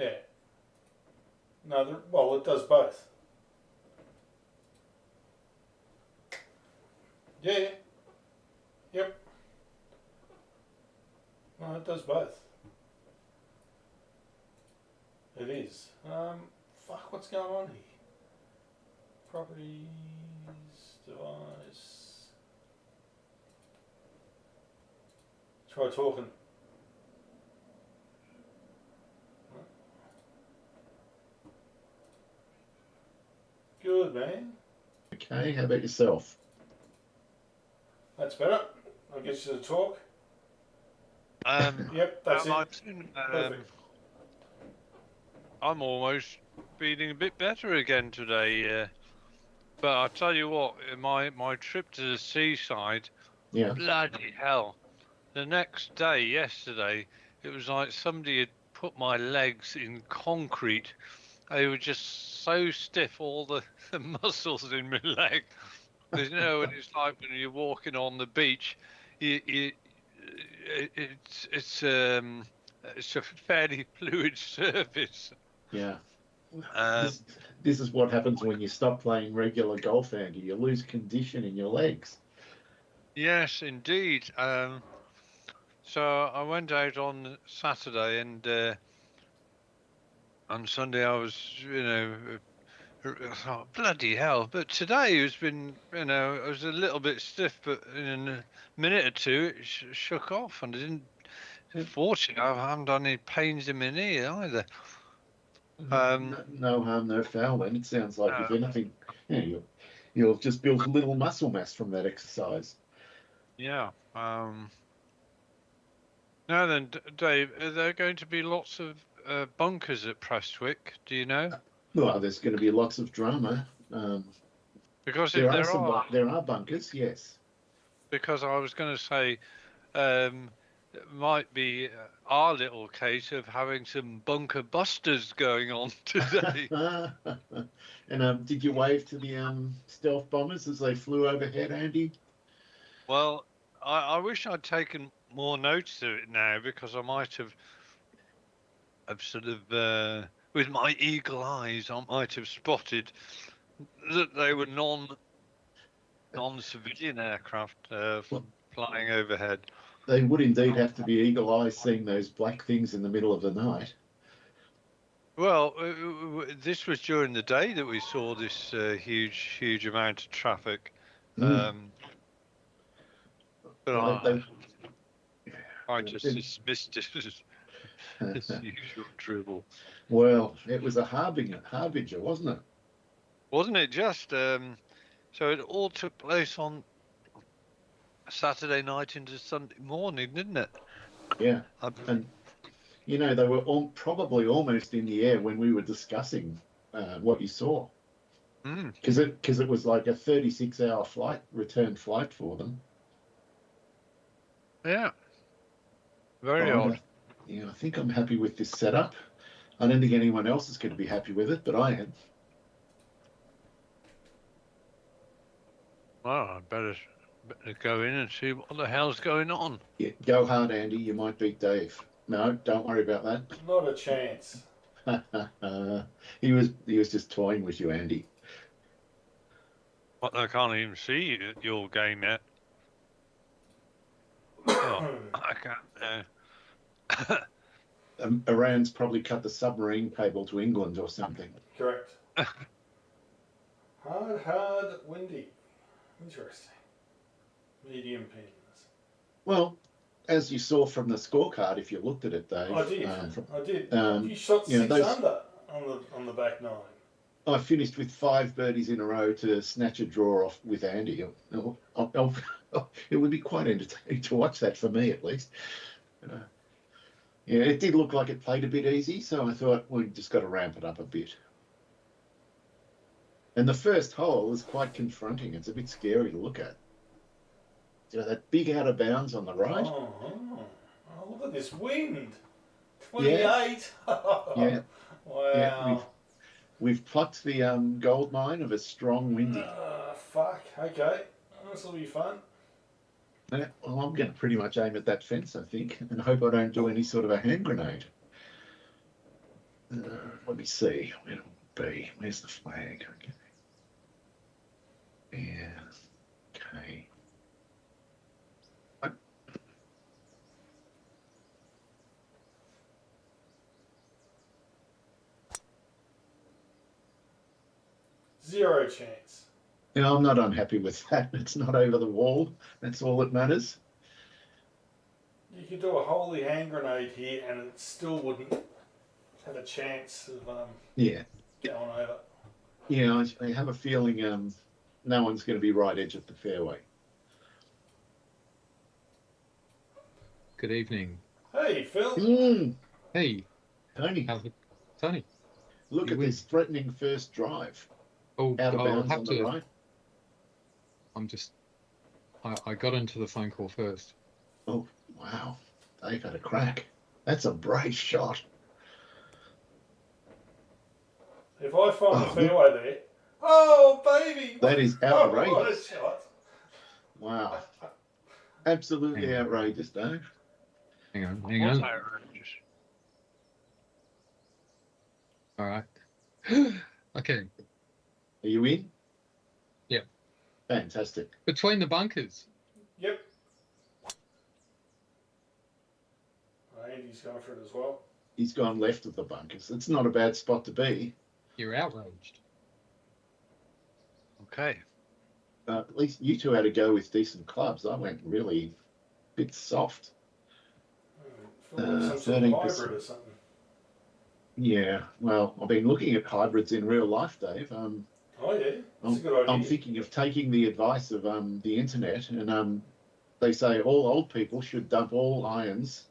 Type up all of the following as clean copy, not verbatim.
Yeah. No, well, it does both. Yeah. Yep. No, it does both. It is. Fuck, what's going on here? Properties, device. Try talking. Good, man. Okay, how about yourself? That's better. I'll get you to talk. Um, Yep, that's it. Perfect. I'm almost feeling a bit better again today. But I tell you what, my trip to the seaside, Yeah. bloody hell! The next day, yesterday, it was like somebody had put my legs in concrete. They were just so stiff, all the muscles in my leg. Because you know what it's like when you're walking on the beach. You it's a fairly fluid surface. Yeah. Um, This is what happens when you stop playing regular golf, Andy. You lose condition in your legs. yes, indeed. So I went out on Saturday and on Sunday I was, oh, bloody hell. But today has been, I was a little bit stiff, but in a minute or two it shook off, and I didn't. Fortunately, I haven't done any pains in my knee either. No harm, no foul. Then it sounds like, Uh, if anything, you'll just build a little muscle mass from that exercise. yeah. Now then, Dave, are there going to be lots of bunkers at Prestwick? Do you know? Well, there's going to be lots of drama. Because if There are there are, bunkers, yes. because I was going to say, it might be our little case of having some bunker busters going on today. And did you wave to the stealth bombers as they flew overhead, Andy? Well, I wish I'd taken more notice of it now, because I might have sort of, with my eagle eyes, I might have spotted that they were non-civilian aircraft flying overhead. They would indeed have to be eagle eyes seeing those black things in the middle of the night. Well, this was during the day that we saw this huge amount of traffic. But Well, I just dismissed it as usual dribble. Well, it was a harbinger, wasn't it? Wasn't it just? So it all took place on Saturday night into Sunday morning, didn't it? Yeah. And, they were probably almost in the air when we were discussing what you saw. Because it was like a 36-hour return flight for them. Yeah. Very odd. I think I'm happy with this setup. I don't think anyone else is going to be happy with it, but I am. Well, I better go in and see what the hell's going on. Yeah, go hard, Andy. You might beat Dave. No, don't worry about that. Not a chance. He was just toying with you, Andy. But I can't even see your game yet. Oh, I can't. Iran's probably cut the submarine cable to England or something. Correct. Hard, windy. Interesting. Medium pins. Well, as you saw from the scorecard, if you looked at it, Dave. I did. You shot 6 under on the back nine. I finished with 5 birdies in a row to snatch a draw off with Andy. It would be quite entertaining to watch that, for me at least. Yeah, it did look like it played a bit easy, so I thought we just got to ramp it up a bit. And the first hole is quite confronting. It's a bit scary to look at. That big out of bounds on the right. Oh, look at this wind. 28. Yeah. Wow. Yeah, we've plucked the gold mine of a strong windy. Fuck. Okay. This will be fun. Yeah, well, I'm going to pretty much aim at that fence, I think, and hope I don't do any sort of a hand grenade. Let me see. Where will it be? Where's the flag? Okay. Yeah. Okay. 0 chance. Yeah, I'm not unhappy with that. It's not over the wall. That's all that matters. You could do a holy hand grenade here, and it still wouldn't have a chance of Yeah. going over. Yeah, I have a feeling no one's going to be right edge of the fairway. Good evening. Hey, Phil. Hey, Tony. how's it, Tony? Look You at win. this threatening first drive. Oh, Out of I'll bounds have on the to. right. I got into the phone call first. Oh, wow. They've had a crack. That's a brace shot. If I find the fairway there, oh baby, That is what a outrageous. shot! Wow. Absolutely outrageous, Dave. Hang on. What's outrageous? All right. Okay. Are you in? Yep. Fantastic. Between the bunkers. Yep. Andy's going for it as well. He's gone left of the bunkers. It's not a bad spot to be. You're outraged. Okay. At least you two had to go with decent clubs. I went really a bit soft. Some sort of 13%. hybrid or something. Yeah, well, I've been looking at hybrids in real life, Dave. Oh yeah, that's a good idea. I'm thinking of taking the advice of the internet, and they say all old people should dump all irons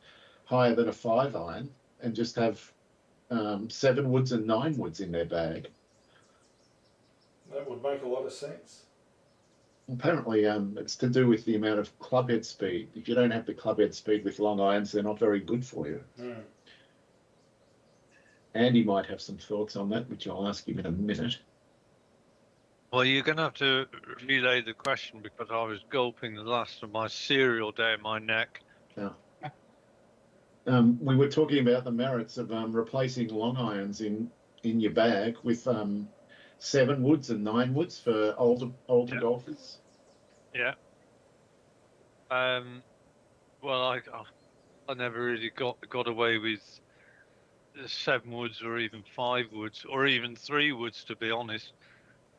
higher than a 5-iron and just have 7 woods and 9 woods in their bag. That would make a lot of sense. Apparently, it's to do with the amount of clubhead speed. If you don't have the clubhead speed with long irons, they're not very good for you. Andy might have some thoughts on that, which I'll ask him in a minute. Well, you're going to have to relay the question because I was gulping the last of my cereal down my neck. Yeah. We were talking about the merits of replacing long irons in your bag with 7 woods and 9 woods for older golfers. Yeah. Well, I never really got away with 7 woods or even 5 woods or even 3 woods, to be honest.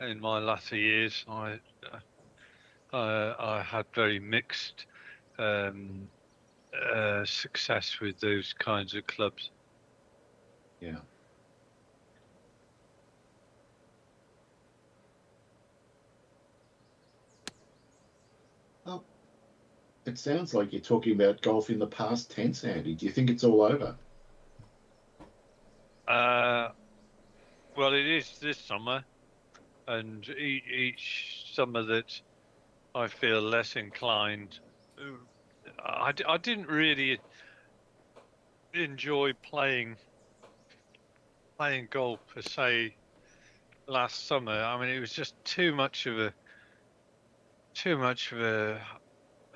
In my latter years, I had very mixed success with those kinds of clubs. Yeah. Well, it sounds like you're talking about golf in the past tense, Andy. Do you think it's all over? Well, it is this summer, and each summer that I feel less inclined. I didn't really enjoy playing golf per se last summer. I mean, it was just too much of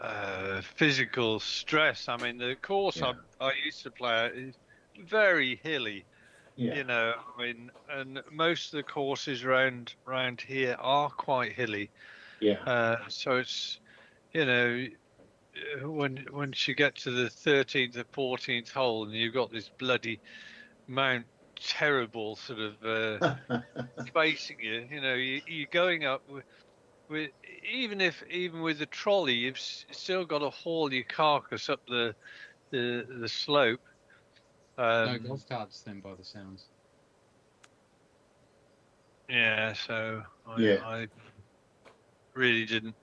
a physical stress. I mean, the course I used to play is very hilly. Yeah. You know, I mean, and most of the courses around here are quite hilly. Yeah. So it's, you know, when you get to the 13th or 14th hole and you've got this bloody Mount Terrible sort of facing you, you know, you're going up with even with the trolley, you've still got to haul your carcass up the slope. No golf carts then, by the sounds. Yeah, so I really didn't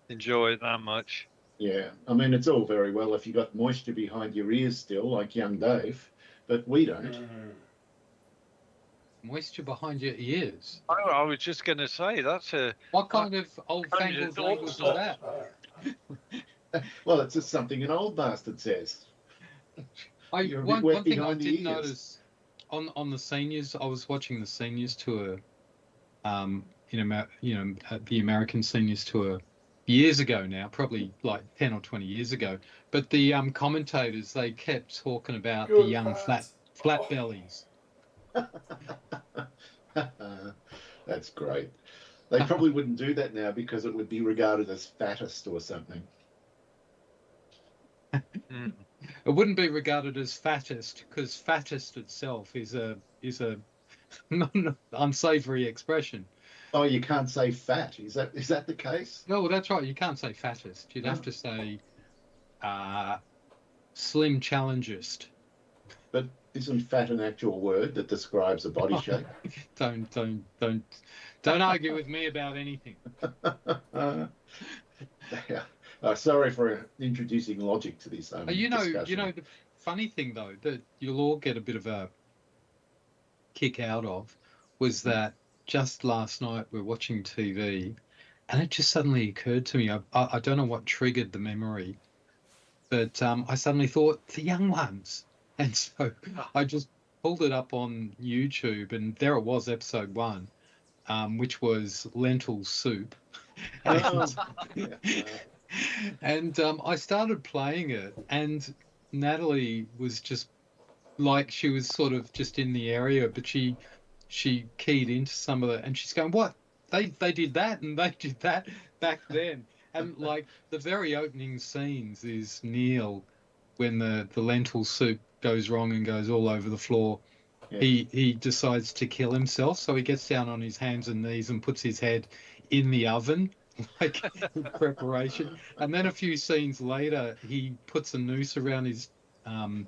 enjoy it that much. Yeah, I mean, it's all very well if you got moisture behind your ears still, like young Dave, but we don't. Moisture behind your ears? I was just going to say, that's a... What kind of old-fangled language is that? Well, it's just something an old bastard says. You're a bit wet One thing I behind the did ears. notice on the seniors, I was watching the seniors tour, at the American seniors tour years ago now, probably like 10 or 20 years ago. But the commentators, they kept talking about the young flat bellies. That's great. They probably wouldn't do that now because it would be regarded as fattest or something. Mm. It wouldn't be regarded as fattest because fattest itself is a unsavory expression. Oh, you can't say fat. Is that the case? No, well, that's right. You can't say fattest. You'd have to say slim challengist. But isn't fat an actual word that describes a body shape? Don't argue with me about anything. Yeah. Sorry for introducing logic to this. Discussion. The funny thing though that you'll all get a bit of a kick out of was that just last night we're watching TV, and it just suddenly occurred to me. I don't know what triggered the memory, but I suddenly thought the young ones, and so I just pulled it up on YouTube, and there it was, episode 1, which was lentil soup. And I started playing it, and Natalie was just like, she was sort of just in the area, but she keyed into some of it, and she's going, "What? They did that, and they did that back then." And like the very opening scenes is Neil when the lentil soup goes wrong and goes all over the floor. Yeah. He decides to kill himself, so he gets down on his hands and knees and puts his head in the oven, like in preparation. And then a few scenes later, he puts a noose around his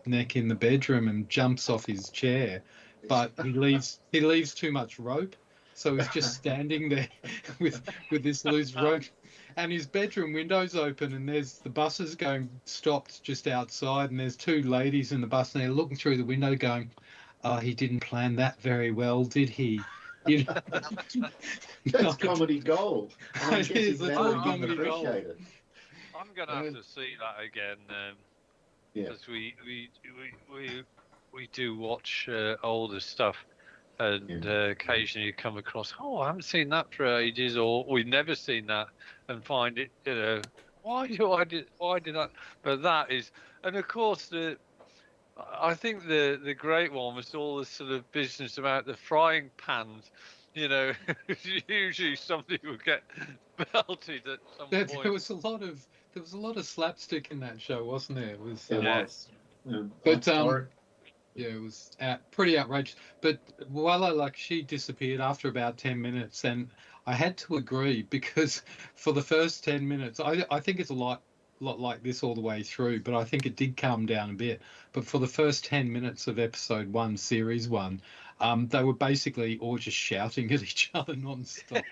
neck in the bedroom and jumps off his chair, but he leaves too much rope, so he's just standing there with this loose rope, and his bedroom window's open, and there's the buses going stopped just outside, and there's 2 ladies in the bus, and they're looking through the window going, "Oh, he didn't plan that very well, did he?" You know? That's comedy gold. It is. It's all comedy gold. I'm gonna have to see that again. Because we do watch older stuff, and occasionally you come across, oh, I haven't seen that for ages, or we've never seen that, and find it, why did that? But that is, and of course I think the great one was all the sort of business about the frying pans. Usually somebody would get belted at some point. There was a lot of slapstick in that show, wasn't there? It was. Yes. But it was pretty outrageous. But she disappeared after about 10 minutes, and I had to agree, because for the first 10 minutes, I think it's a lot like this all the way through, but I think it did calm down a bit. But for the first 10 minutes of episode 1, series 1, they were basically all just shouting at each other non-stop.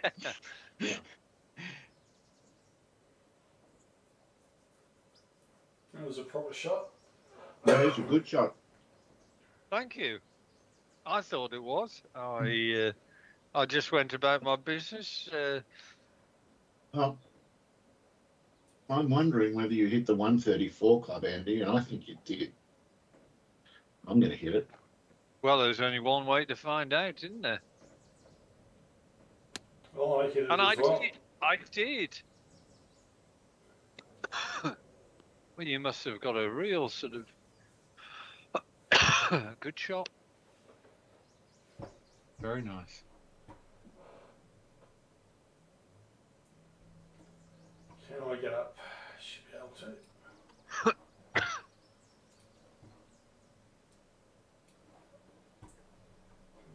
Yeah. That was a proper shot. That was a good shot. Thank you. I thought it was. I just went about my business. I'm wondering whether you hit the 134 club, Andy, and I think you did. I'm going to hit it. Well, there's only one way to find out, isn't there? Well, I hit it and as well. I did. Well, you must have got a real sort of good shot. Very nice. Can I get up? Should be able to.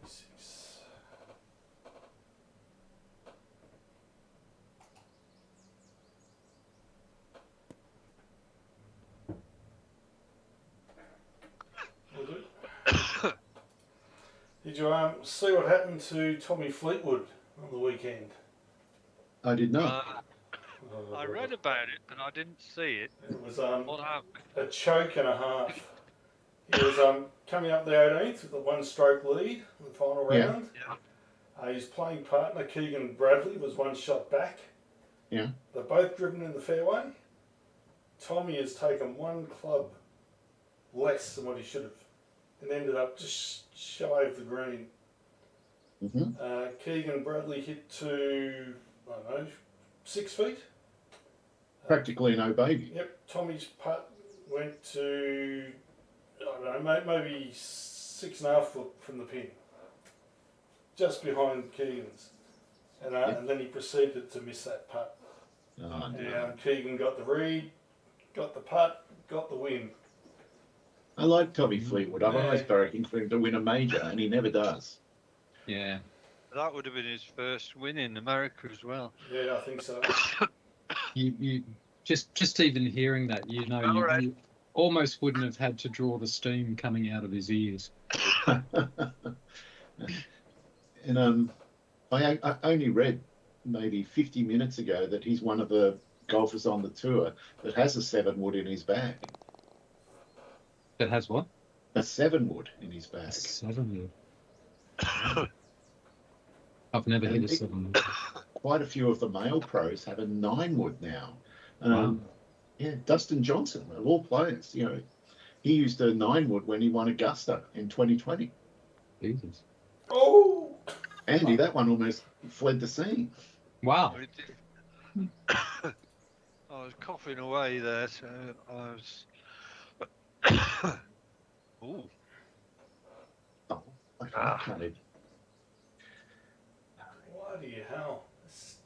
26. Will do. Did you see what happened to Tommy Fleetwood on the weekend? I did not. I read about it, but I didn't see it. It was what happened? A choke and a half. He was coming up the 18th with a 1-stroke lead in the final round. Yeah. His playing partner, Keegan Bradley, was 1 shot back. Yeah. They're both driven in the fairway. Tommy has taken 1 club less than what he should have, and ended up just shy of the green. Mm-hmm. Keegan Bradley hit to, I don't know, 6 feet. Practically no baby. Yep. Tommy's putt went to, I don't know, maybe 6.5 foot from the pin. just behind Keegan's, and then he proceeded to miss that putt. Oh, no. And Keegan got the read, got the putt, got the win. I like Tommy Fleetwood. I'm Yeah. always barracking for him to win a major, and he never does. Yeah. That would have been his first win in America as well. Yeah, I think so. You just even hearing that, you know, you almost wouldn't have had to draw the steam coming out of his ears. And I only read maybe 50 minutes ago that he's one of the golfers on the tour that has a 7-wood in his bag. That has what? A 7-wood in his bag. 7 wood. I've never hit a 7 wood. Quite a few of the male pros have a 9-wood now. Wow. Yeah, Dustin Johnson, of all players, you know, he used a 9-wood when he won Augusta in 2020. Jesus. Oh! Andy, that one almost fled the scene. Wow. I was coughing away there, so I was. Ooh. Oh, I can't even. Bloody hell. It's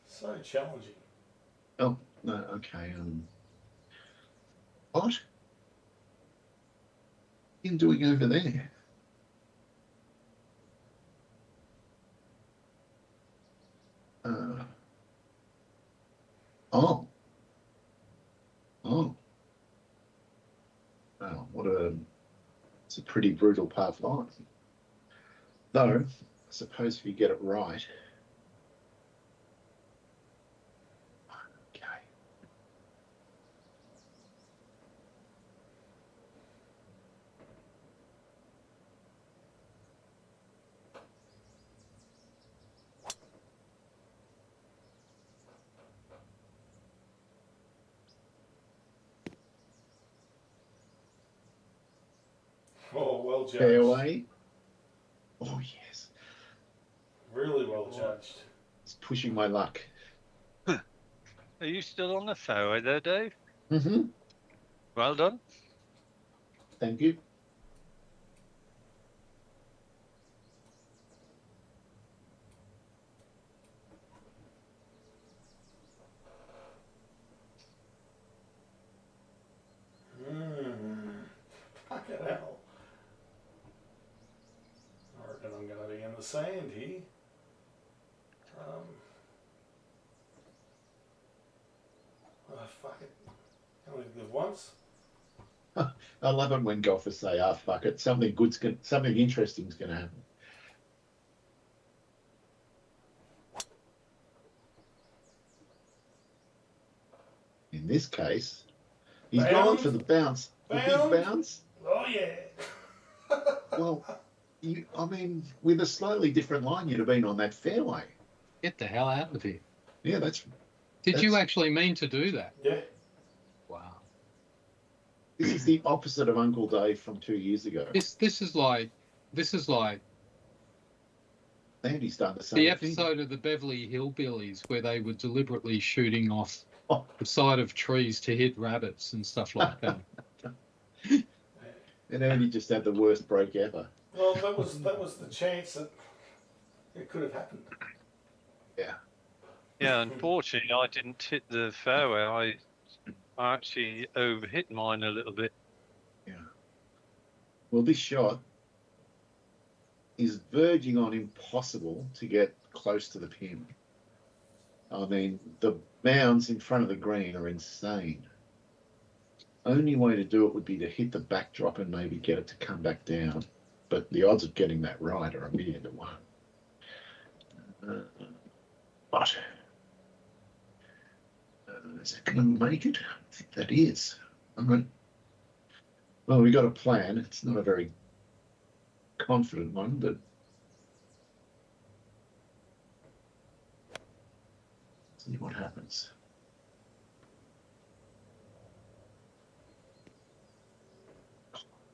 so challenging. Oh, no, okay. What? What are you doing over there? Oh. Oh. Wow, it's a pretty brutal par 5. Though, I suppose if you get it right. Okay. Oh, well judged. Fairway. Oh, yes. Really well judged. It's pushing my luck. Are you still on the fairway there, Dave? Mm-hmm. Well done. Thank you. Fucking hell. I reckon I'm going to be in the sand here. Oh, fuck it. Can only live once. I love it when golfers say, "Ah, fuck it, something interesting's going to happen." In this case, he's gone for the bounce. The big bounce. Oh, yeah. Well, I mean, with a slightly different line, you'd have been on that fairway. Get the hell out of here. Yeah, Did you actually mean to do that? Yeah. Wow. this is the opposite of Uncle Dave from 2 years ago. This is like Andy's done the same the thing. episode of the Beverly Hillbillies where they were deliberately shooting off Oh. the side of trees to hit rabbits and stuff like that. And Andy just had the worst break ever. Well, that was the chance that it could have happened. Yeah, unfortunately, I didn't hit the fairway. I actually overhit mine a little bit. Yeah. Well, this shot is verging on impossible to get close to the pin. I mean, the mounds in front of the green are insane. Only way to do it would be to hit the backdrop and maybe get it to come back down. But the odds of getting that right are 1,000,000 to 1. But is it going to make it? I think that is. Well, we got a plan. It's not a very confident one, but see what happens.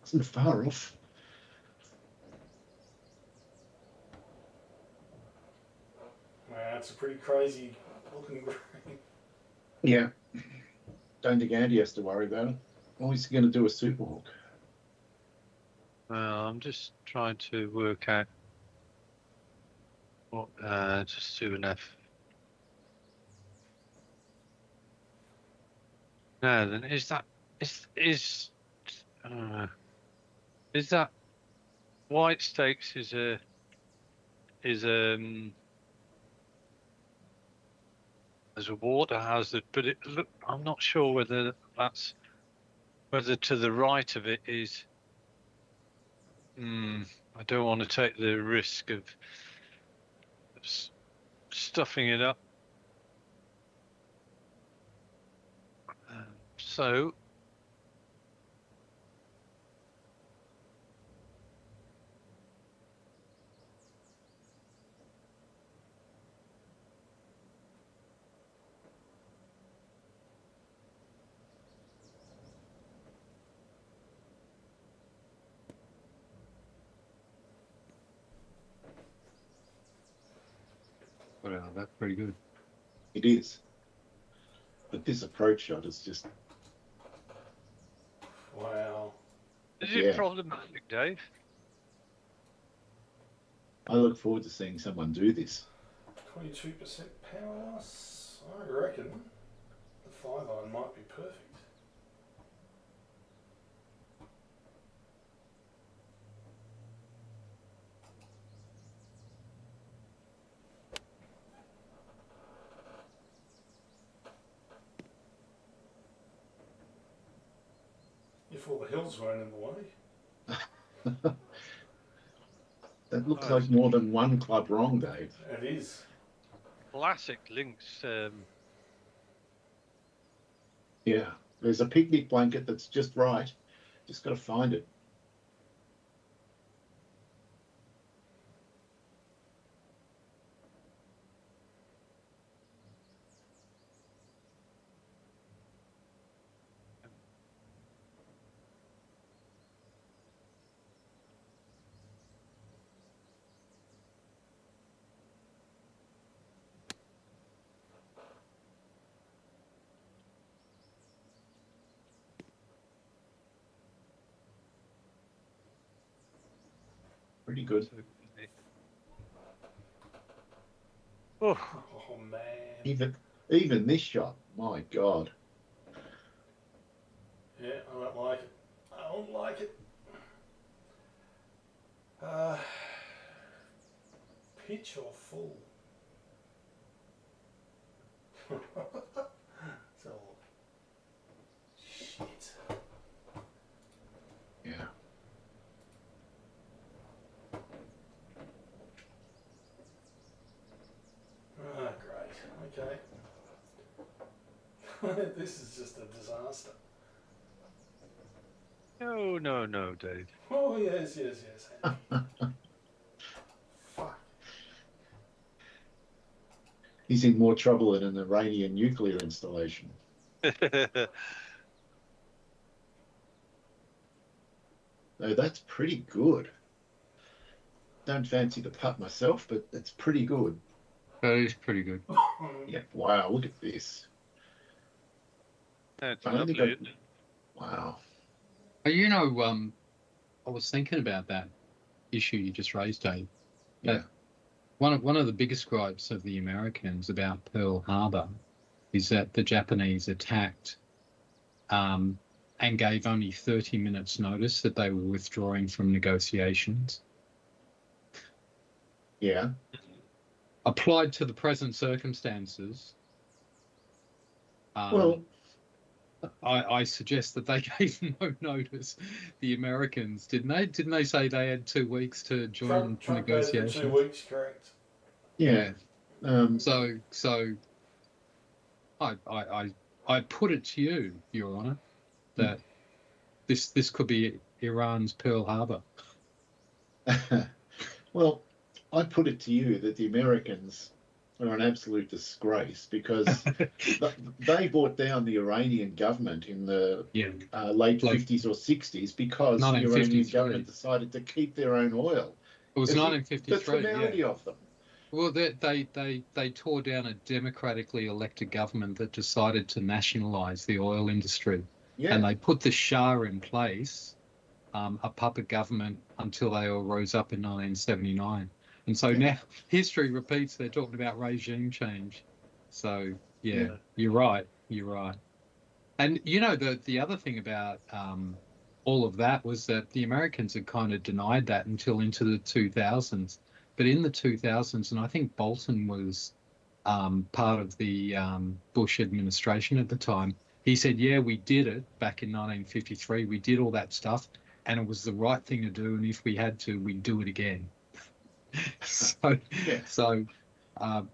Isn't far off. Man, it's a pretty crazy looking green. Yeah. Don't think Andy has to worry about it. Or he's going to do a super hook. I'm just trying to work out Just do an F. No, then is that White Stakes is a as a water hazard, but I'm not sure whether to the right of it is. I don't want to take the risk of stuffing it up. So Wow, that's pretty good. It is. But this approach shot is just, Wow. is Yeah. it problematic, Dave? I look forward to seeing someone do this. 22% power loss. I reckon the 5-iron might be perfect. If all the hills weren't in the way. That looks like more than one club wrong, Dave. It is. Classic links. Yeah. There's a picnic blanket that's just right. Just got to find it. Pretty good. Oh, Oh man. Even this shot, my God. Yeah, I don't like it. I don't like it. Pitch or full? So shit. Yeah. Ah, great. Okay. This is just a disaster. no, Dave. Oh yes. Fuck. He's in more trouble than an Iranian nuclear installation. No, that's pretty good. Don't fancy the putt myself, but it's pretty good. That is pretty good. Yeah. Wow. Look at this. That's I only lovely. got- Wow. You know, I was thinking about that issue you just raised, Dave. Yeah. One of the biggest gripes of the Americans about Pearl Harbor is that the Japanese attacked and gave only 30 minutes notice that they were withdrawing from negotiations. Yeah. Applied to the present circumstances, Well, I suggest that they gave no notice. The Americans, didn't they? Didn't they say they had 2 weeks to join Trump gave them negotiations? 2 weeks, correct? yeah. So I put it to you, Your Honour, that this could be Iran's Pearl Harbor. Well, I put it to you that the Americans are an absolute disgrace because they brought down the Iranian government in the late 50s or 60s because the Iranian 1953. government decided to keep their own oil. It was The 1953. temerity of them. Well, they tore down a democratically elected government that decided to nationalise the oil industry, Yeah. and they put the Shah in place, a puppet government, until they all rose up in 1979. And so now history repeats. They're talking about regime change. So yeah. You're right. And the other thing about all of that was that the Americans had kind of denied that until into the 2000s. But in the 2000s, and I think Bolton was part of the Bush administration at the time, he said, yeah, we did it back in 1953. We did all that stuff, and it was the right thing to do. And if we had to, we'd do it again. So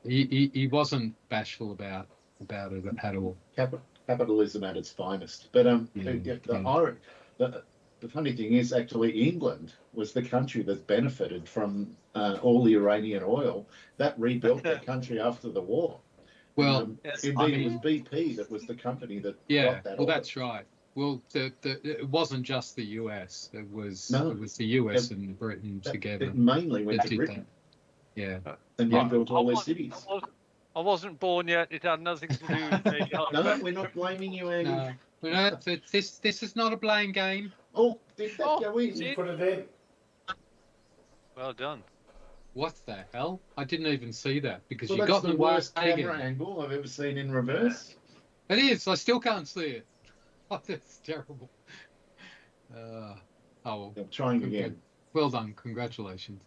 he wasn't bashful about it at all. Capitalism at its finest. But the funny thing is, actually, England was the country that benefited from all the Iranian oil that rebuilt their country after the war. Well, it was BP that was the company that got that oil. That's right. Well, it wasn't just the US. It was the US and Britain together. It mainly went to Britain. That. Yeah. And rebuilt all their cities. I wasn't born yet. It had nothing to do with me. No, we're not blaming you, Andy. No, this is not a blame game. Oh, did that go in? You put it in. Well done. What the hell? I didn't even see that because you got the worst camera angle I've ever seen in reverse. It is. I still can't see it. Oh, that's terrible. Well. I'm trying again. Well done. Congratulations.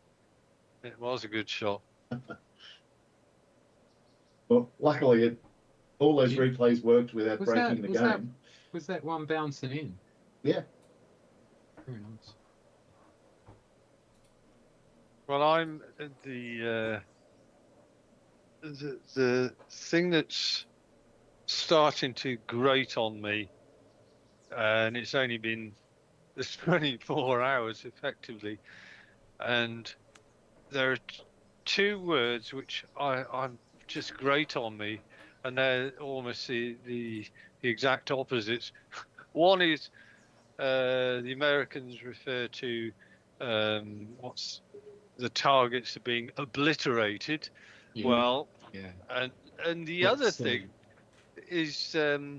It was a good shot. Well, luckily, all those replays worked without breaking the game. Was that one bouncing in? Yeah. Very nice. Well, I'm the thing that's starting to grate on me, and it's only been 24 hours effectively, and there are two words which I'm just grate on me, and they're almost the exact opposites. One is the Americans refer to what's the targets are being obliterated. Yeah. Well, yeah. And the other thing is the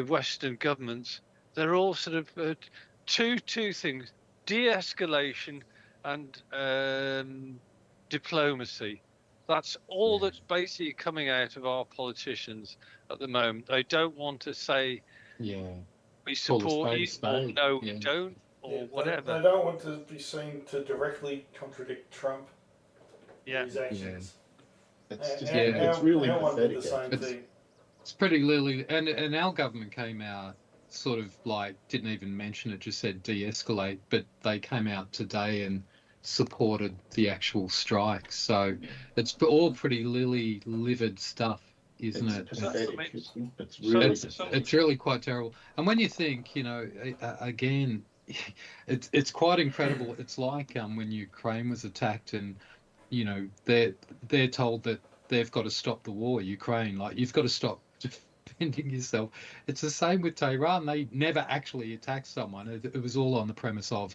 Western governments. They're all sort of two things: de-escalation and diplomacy. That's all that's basically coming out of our politicians at the moment. They don't want to say we support you or no, we don't, or whatever. They don't want to be seen to directly contradict Trump. His actions. It's really pathetic. The same thing. It's pretty literally, and our government came out sort of like didn't even mention it, just said de-escalate, but they came out today and supported the actual strike. So it's all pretty livid stuff, isn't it? Pathetic. It's really quite terrible. And when you think, again, it's quite incredible. It's like when Ukraine was attacked, and they're told that they've got to stop the war. Ukraine, like you've got to stop defending yourself. It's the same with Tehran. They never actually attacked someone. It was all on the premise of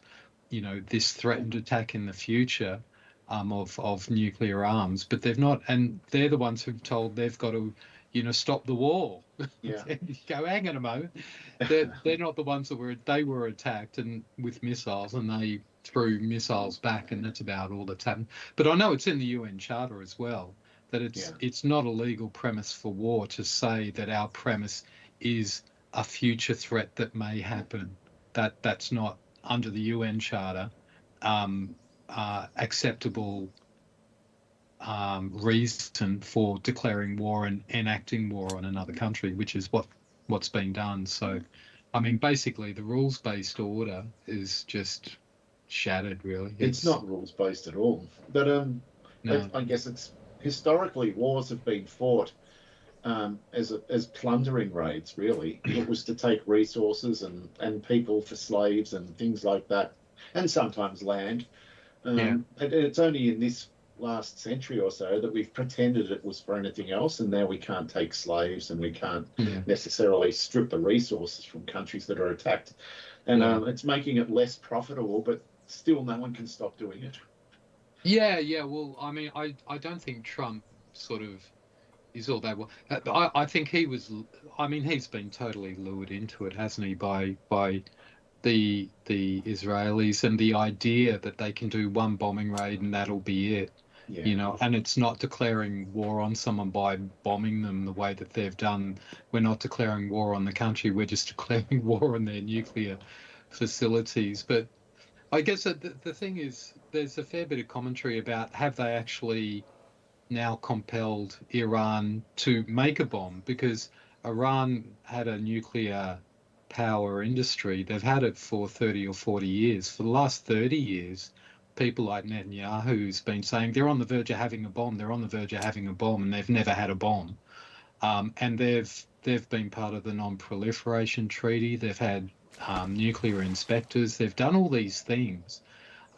this threatened attack in the future of nuclear arms, but they've not, and they're the ones who've told they've got to, stop the war. Yeah. You go, hang on a moment. They're not the ones that were attacked and with missiles, and they threw missiles back, and that's about all that's happened. But I know it's in the UN Charter as well that it's not a legal premise for war to say that our premise is a future threat that may happen. That's not under the UN Charter, acceptable reason for declaring war and enacting war on another country, which is what's been done. So, I mean, basically, the rules-based order is just shattered. Really, it's not rules-based at all. But no. I guess it's historically wars have been fought as plundering raids, really. It was to take resources and people for slaves and things like that, and sometimes land. And it's only in this last century or so that we've pretended it was for anything else, and now we can't take slaves and we can't necessarily strip the resources from countries that are attacked. And it's making it less profitable, but still no one can stop doing it. Yeah. Well, I mean, I don't think Trump sort of is all that well. I think he was. I mean, he's been totally lured into it, hasn't he? By the Israelis and the idea that they can do one bombing raid and that'll be it. Yeah. You know, and it's not declaring war on someone by bombing them the way that they've done. We're not declaring war on the country. We're just declaring war on their nuclear facilities. But I guess that the thing is, there's a fair bit of commentary about have they actually now compelled Iran to make a bomb, because Iran had a nuclear power industry. They've had it for 30 or 40 years. For the last 30 years, people like Netanyahu's been saying they're on the verge of having a bomb, they're on the verge of having a bomb, and they've never had a bomb. And they've been part of the Non-Proliferation Treaty. They've had nuclear inspectors. They've done all these things.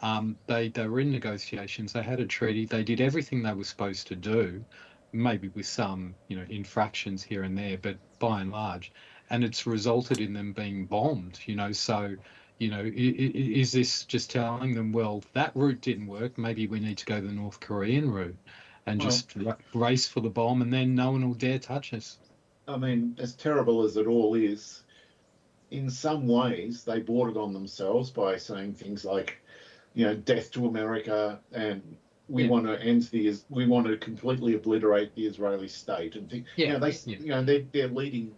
They were in negotiations. They had a treaty. They did everything they were supposed to do, maybe with some, infractions here and there, but by and large, and it's resulted in them being bombed. So, is this just telling them, well, that route didn't work, maybe we need to go the North Korean route and just race for the bomb, and then no one will dare touch us? I mean, as terrible as it all is, in some ways they brought it on themselves by saying things like, death to America, and we want to completely obliterate the Israeli state, and their leading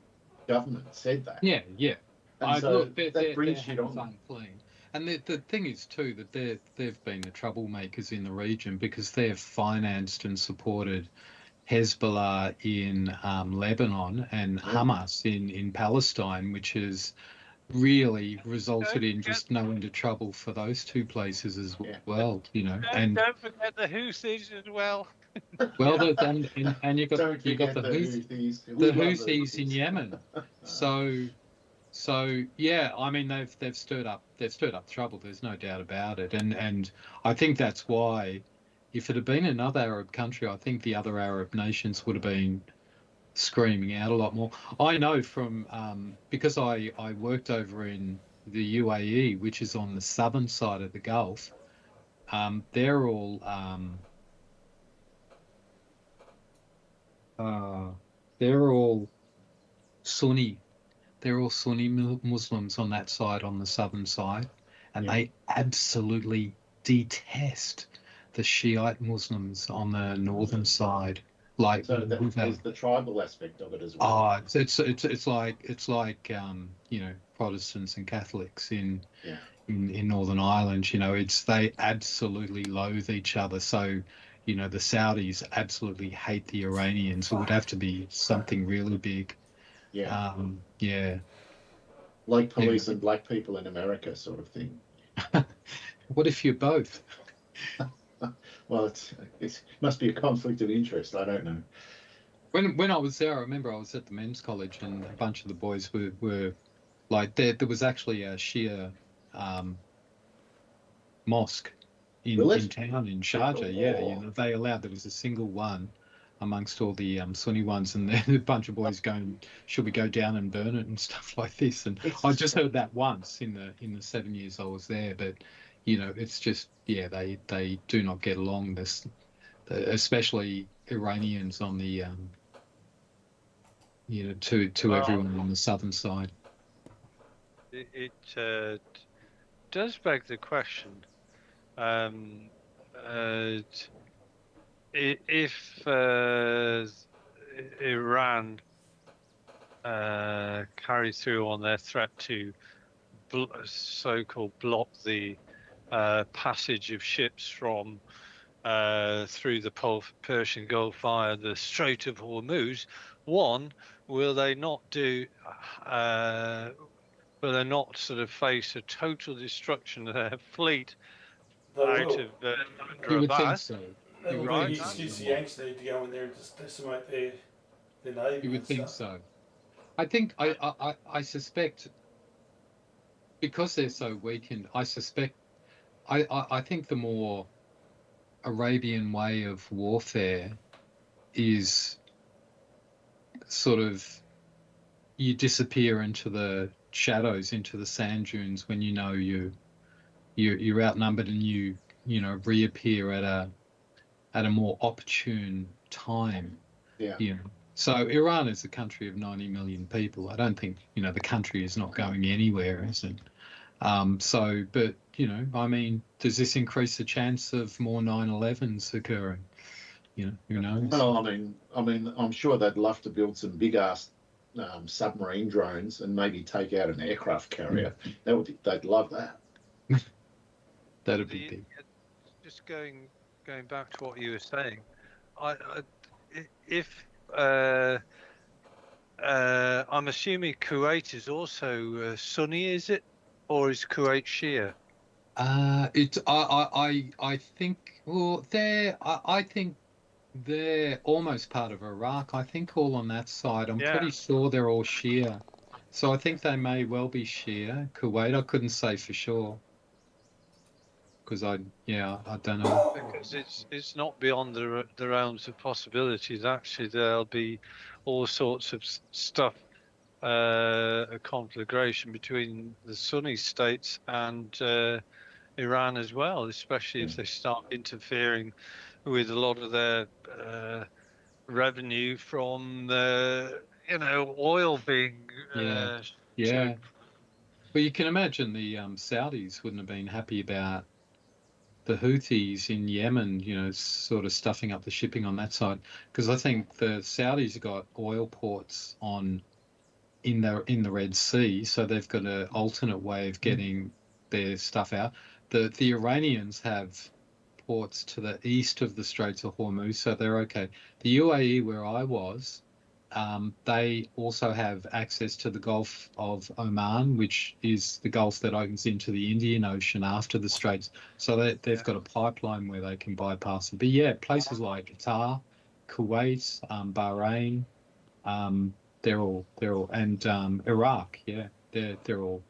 government said that. Yeah. And so that brings shit on. Unclean. And the thing is too that they've been the troublemakers in the region, because they've financed and supported Hezbollah in Lebanon and Hamas in Palestine, which has really resulted in just no end of trouble for those two places as well. And don't forget the Houthis as well. Well, and you got the Houthis. The Houthis in Yemen. So yeah, I mean they've stirred up trouble. There's no doubt about it, and I think that's why, if it had been another Arab country, I think the other Arab nations would have been screaming out a lot more. I know from because I worked over in the UAE, which is on the southern side of the Gulf. They're all Sunni. They're all Sunni Muslims on that side, on the southern side, and they absolutely detest the Shiite Muslims on the northern side. Like, so there's the tribal aspect of it as well. It's like Protestants and Catholics in Northern Ireland. They absolutely loathe each other. So the Saudis absolutely hate the Iranians. It would have to be something really big. Like police and black people in America, sort of thing. What if you're both? Well, it must be a conflict of interest. I don't know. When I was there, I remember I was at the men's college, and a bunch of the boys were like, there was actually a Shia mosque in town in Sharjah. They allowed, there was a single one amongst all the Sunni ones, and then a bunch of boys going, should we go down and burn it and stuff like this? And I just heard that once in the 7 years I was there, but it's just they do not get along. This, especially Iranians on the to everyone on the southern side. It does beg the question. If Iran carries through on their threat to so-called block the passage of ships from through the Persian Gulf via the Strait of Hormuz, will they not sort of face a total destruction of their fleet out of You would think Rabat? so. That would Right. be the excuse the Yanks need to go in there and just decimate their navy. You would and think stuff. so. I think I suspect, because they're so weakened, I think the more Arabian way of warfare is sort of, you disappear into the shadows, into the sand dunes when you're outnumbered, and you reappear at a more opportune time. So Iran is a country of 90 million people. I don't think the country is not going anywhere, is it? So, but you know, I mean, does this increase the chance of more 9/11s occurring? You know, who knows? Well, I'm sure they'd love to build some big ass submarine drones and maybe take out an aircraft carrier. They'd love that. That'd be big. Just going back to what you were saying, if I'm assuming Kuwait is also Sunni, is it, or is Kuwait Shia? I think, well, I think they're almost part of Iraq. I think all on that side. I'm pretty sure they're all Shia. So I think they may well be Shia. Kuwait, I couldn't say for sure. Because I don't know. Because it's not beyond the realms of possibilities. Actually, there'll be all sorts of stuff, a conflagration between the Sunni states and Iran as well, especially if they start interfering with a lot of their revenue from the oil being yeah. But you can imagine the Saudis wouldn't have been happy about the Houthis in Yemen, you know, sort of stuffing up the shipping on that side, because I think the Saudis have got oil ports in the Red Sea, so they've got an alternate way of getting their stuff out. The Iranians have ports to the east of the Straits of Hormuz, so they're okay. The UAE, where I was, they also have access to the Gulf of Oman, which is the Gulf that opens into the Indian Ocean after the Straits. So they've got a pipeline where they can bypass it. But yeah, places like Qatar, Kuwait, Bahrain, they're all, and Iraq, yeah, they're all.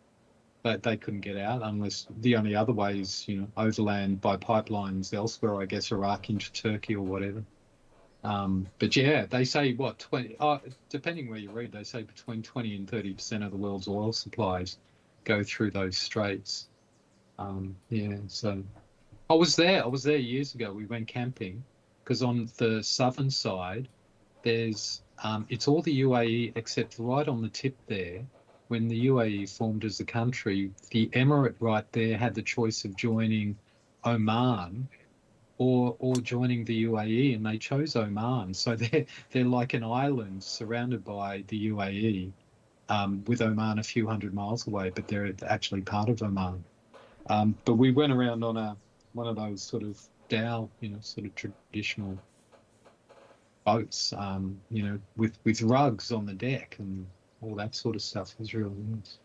But they couldn't get out unless the only other way is, you know, overland by pipelines elsewhere, I guess, Iraq into Turkey or whatever. But yeah, they say what 20, depending where you read, they say between 20 and 30% of the world's oil supplies go through those straits. Yeah, so I was there years ago. We went camping because on the southern side, there's it's all the UAE except right on the tip there. When the UAE formed as a country, the emirate right there had the choice of joining Oman or joining the UAE, and they chose Oman. So they're like an island surrounded by the UAE, with Oman a few hundred miles away, but they're actually part of Oman. But we went around on one of those sort of dhow, you know, sort of traditional boats, you know, with rugs on the deck and all that sort of stuff. It was really nice.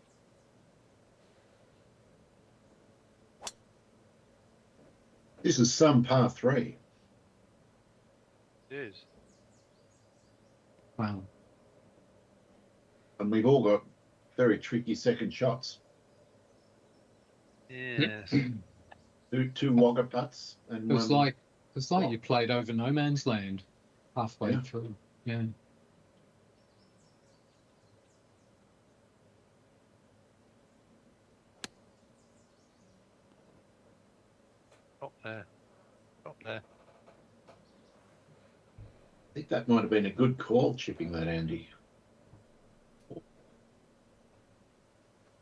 This is some par 3. It is. Wow. And we've all got very tricky second shots. Yes. Two wagga putts and It was like you played over no man's land halfway through. Yeah. Up there. I think that might have been a good call, chipping that, Andy. Or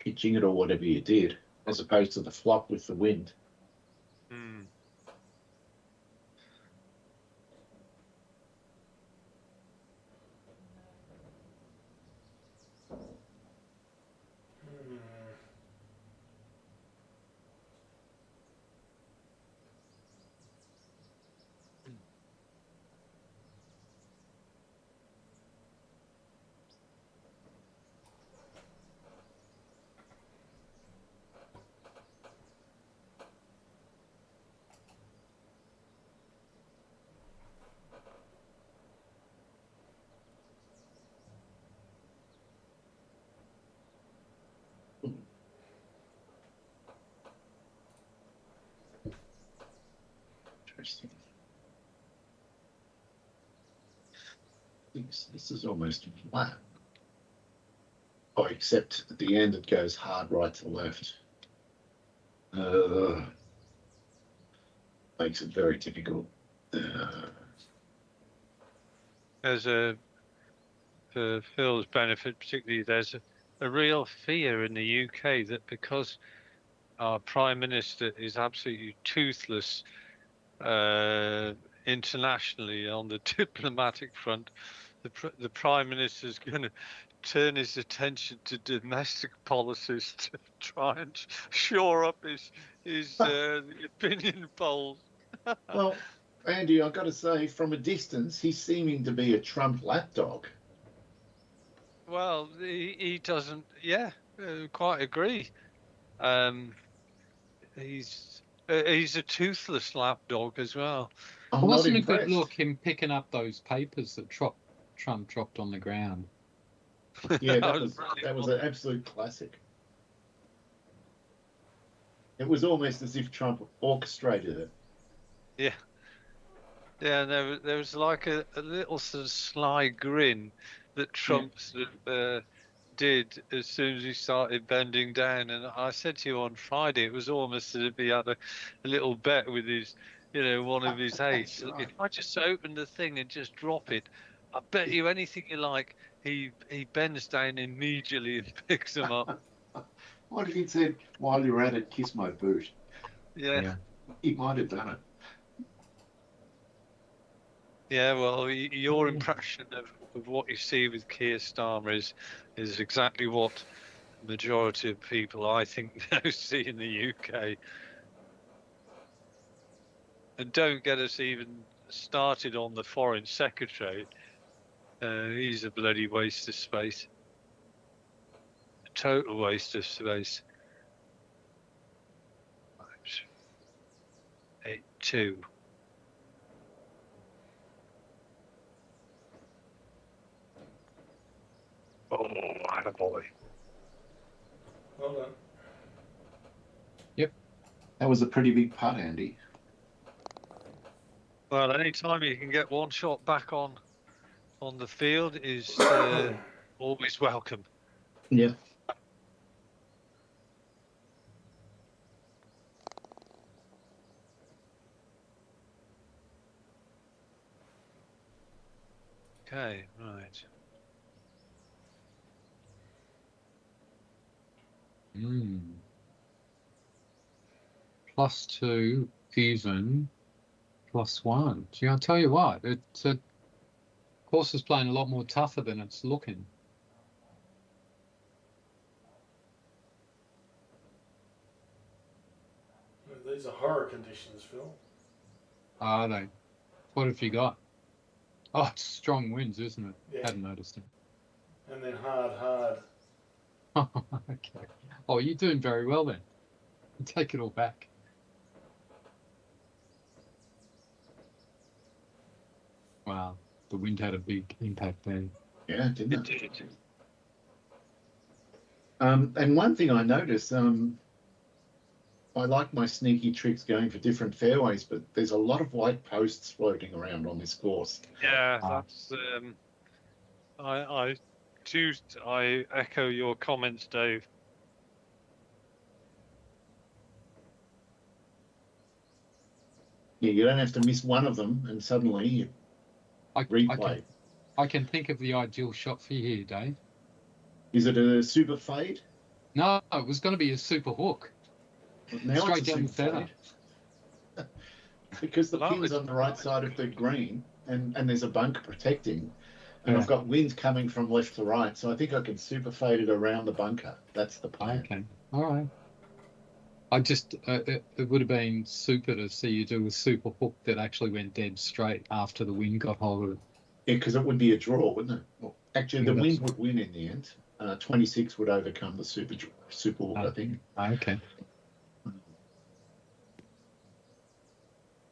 pitching it or whatever you did, as opposed to the flop with the wind. Interesting. This is almost flat. Oh, except at the end it goes hard right to left. Makes it very difficult. For Phil's benefit particularly, there's a real fear in the UK that because our Prime Minister is absolutely toothless internationally on the diplomatic front. The Prime Minister is going to turn his attention to domestic policies to try and shore up his opinion polls. Well, Andy, I've got to say, from a distance, he's seeming to be a Trump lapdog. Well, he doesn't. Yeah, quite agree. He's a toothless lapdog as well. I'm It not wasn't a impressed. good look, him picking up those papers that Trump dropped on the ground. Yeah, that was an absolute classic. It was almost as if Trump orchestrated it. Yeah. Yeah, there was like a little sort of sly grin that Trump sort of, did as soon as he started bending down. And I said to you on Friday, it was almost as if he had a little bet with his, one of his aides. Right. If I just open the thing and just drop it, I bet you anything you like, he bends down immediately and picks them up. What if he said, while you're at it, kiss my boot? Yeah. He might have done it. Yeah, well, your impression of what you see with Keir Starmer is exactly what the majority of people, I think, now see in the UK. And don't get us even started on the Foreign Secretary. He's a bloody waste of space. A total waste of space. 8-2. Oh, attaboy. Well done. That was a pretty big putt, Andy. Well, any time you can get one shot back on the field is always welcome. Yeah. Okay, right. +2 even +1. Gee, I'll tell you what, course is playing a lot more tougher than it's looking. These are horror conditions, Phil. Are they? What have you got? Oh, it's strong winds, isn't it? Yeah. Hadn't noticed it. And then hard. Okay. Oh, you're doing very well then. Take it all back. Wow, the wind had a big impact there. Yeah, didn't it? And one thing I noticed, I like my sneaky tricks going for different fairways, but there's a lot of white posts floating around on this course. Yeah, that's. I echo your comments, Dave. Yeah, you don't have to miss one of them, and suddenly you replay. I can think of the ideal shot for you here, Dave. Is it a super fade? No, it was going to be a super hook. Now Straight it's a down the super feather. fade. Because the Well, that pin's was- on the right side of the green, and there's a bunker protecting, and Yeah. I've got wind coming from left to right, so I think I can super fade it around the bunker. That's the plan. Okay, all right. I just, it would have been super to see you do a super hook that actually went dead straight after the wind got hold of it. Yeah, because it would be a draw, wouldn't it? Well, actually, Yeah, the that's- wind would win in the end. 26 would overcome the super hook, I think. Okay.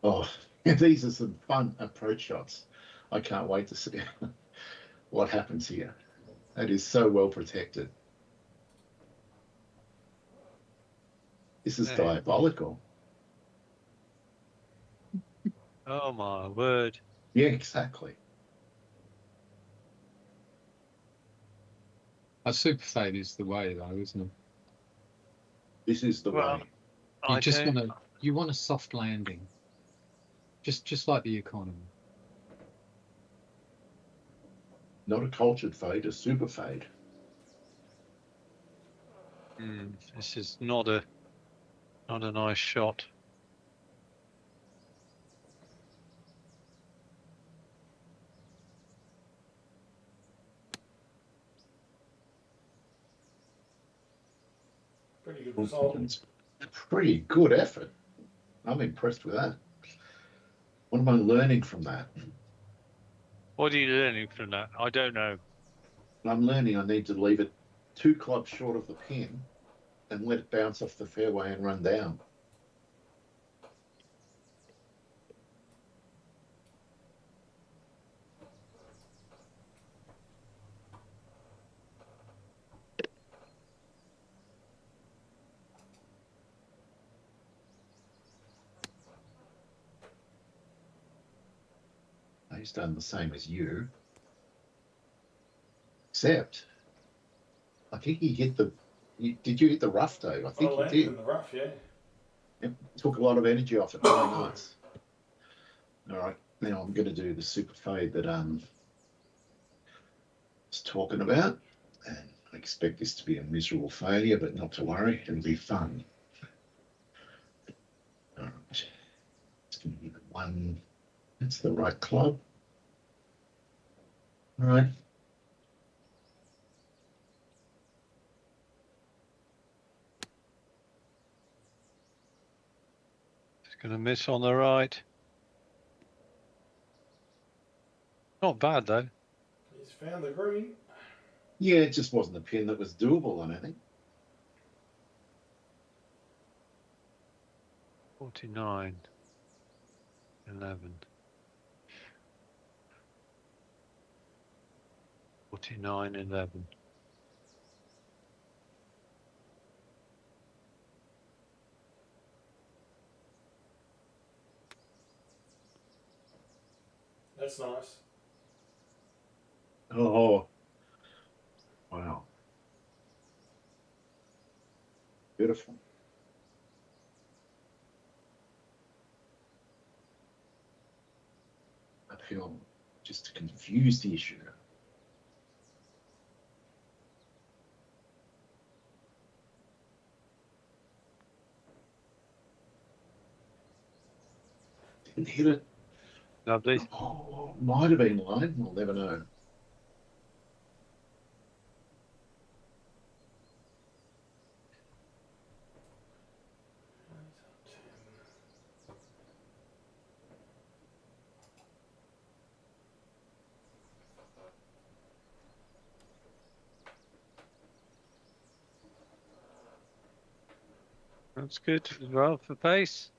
Oh, these are some fun approach shots. I can't wait to see what happens here. That is so well protected. This is Yeah. diabolical. Oh my word! Yeah, exactly. A super fade is the way, though, isn't it? This is the Well, way. You want a soft landing, just like the economy. Not a cultured fade, a super fade. This is not a Not a nice shot. Pretty good result. It's a pretty good effort. I'm impressed with that. What am I learning from that? What are you learning from that? I don't know. I'm learning I need to leave it 2 clubs short of the pin and let it bounce off the fairway and run down. He's done the same as you. Except, I think he hit the. Did you hit the rough, Dave? I think you landed did. in the rough, yeah. Yep. Took a lot of energy off it. Very nice. All right, now I'm going to do the super fade that I was talking about, and I expect this to be a miserable failure, but not to worry, it'll be fun. All right, it's going to be the one. That's the right club. All right. It's going to miss on the right. Not bad though. He's found the green. Yeah, it just wasn't a pin that was doable, I don't think. 49. 11. 49, 11. That's nice. Oh, wow. Beautiful. I feel just to confuse the issue. Didn't hit it. Lovely. Oh, might have been line. We'll never know. That's good as well for pace.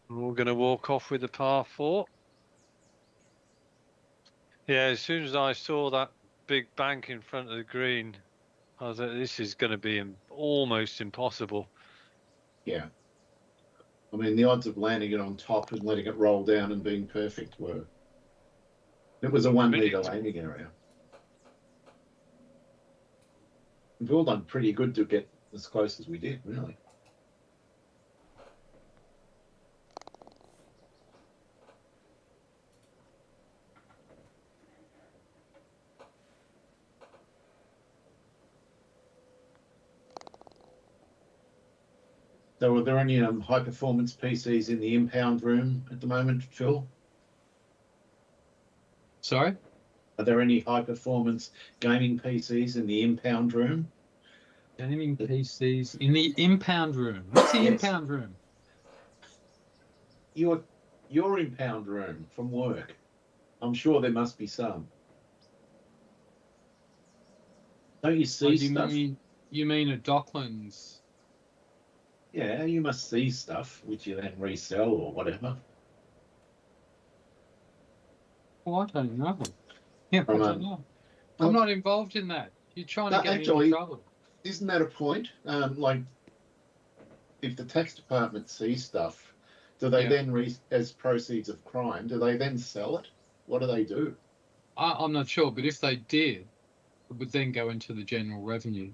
We're going to walk off with the par 4. Yeah, as soon as I saw that big bank in front of the green, I was like, this is going to be almost impossible. Yeah. I mean, the odds of landing it on top and letting it roll down and being perfect were. It was a 1 metre landing area. We've all done pretty good to get as close as we did, really. So are there any high performance PCs in the impound room at the moment, Phil? Sorry? Are there any high performance gaming PCs in the impound room? Gaming PCs in the impound room. What's the Yes. impound room? Your impound room from work. I'm sure there must be some. Don't you see stuff? You mean a Docklands? Yeah, you must see stuff which you then resell or whatever. Well, I don't know. Yeah, I don't know. well- I'm not involved in that. You're trying to No, get me actually- into trouble. Isn't that a point? Like, if the tax department sees stuff, do they Yeah. then, as proceeds of crime, do they then sell it? What do they do? I'm not sure, but if they did, it would then go into the general revenue.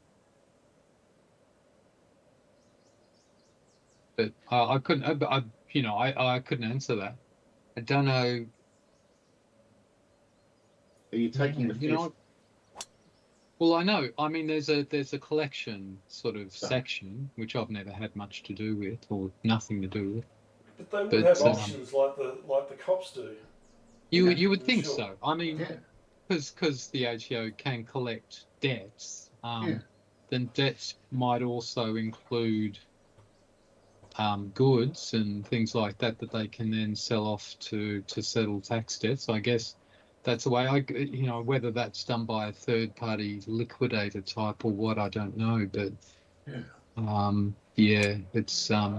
But I couldn't. I couldn't answer that. I don't know. Are you taking the You know, fifth? Well, I know. I mean, there's a collection sort of So- section which I've never had much to do with, or nothing to do with. But they would But, have options like the cops do. You would I'm think sure. so. I mean, Yeah. because the ATO can collect debts, Yeah. then debts might also include goods and things like that that they can then sell off to settle tax debts. I guess that's the way. Whether that's done by a third party liquidator type or what, I don't know. But yeah, it's But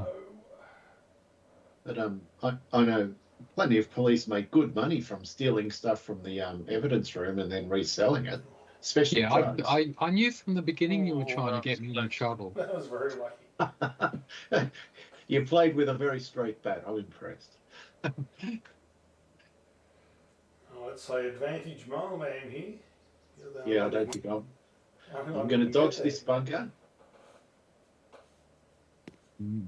I know plenty of police make good money from stealing stuff from the evidence room and then reselling it, especially yeah. drugs. I knew from the beginning you were Oh, trying to that get was me in close. trouble. That was very lucky. You played with a very straight bat. I'm impressed. I'd say advantage mailman here. Yeah, I don't think I'm going to didn't dodge get this bunker. Mm.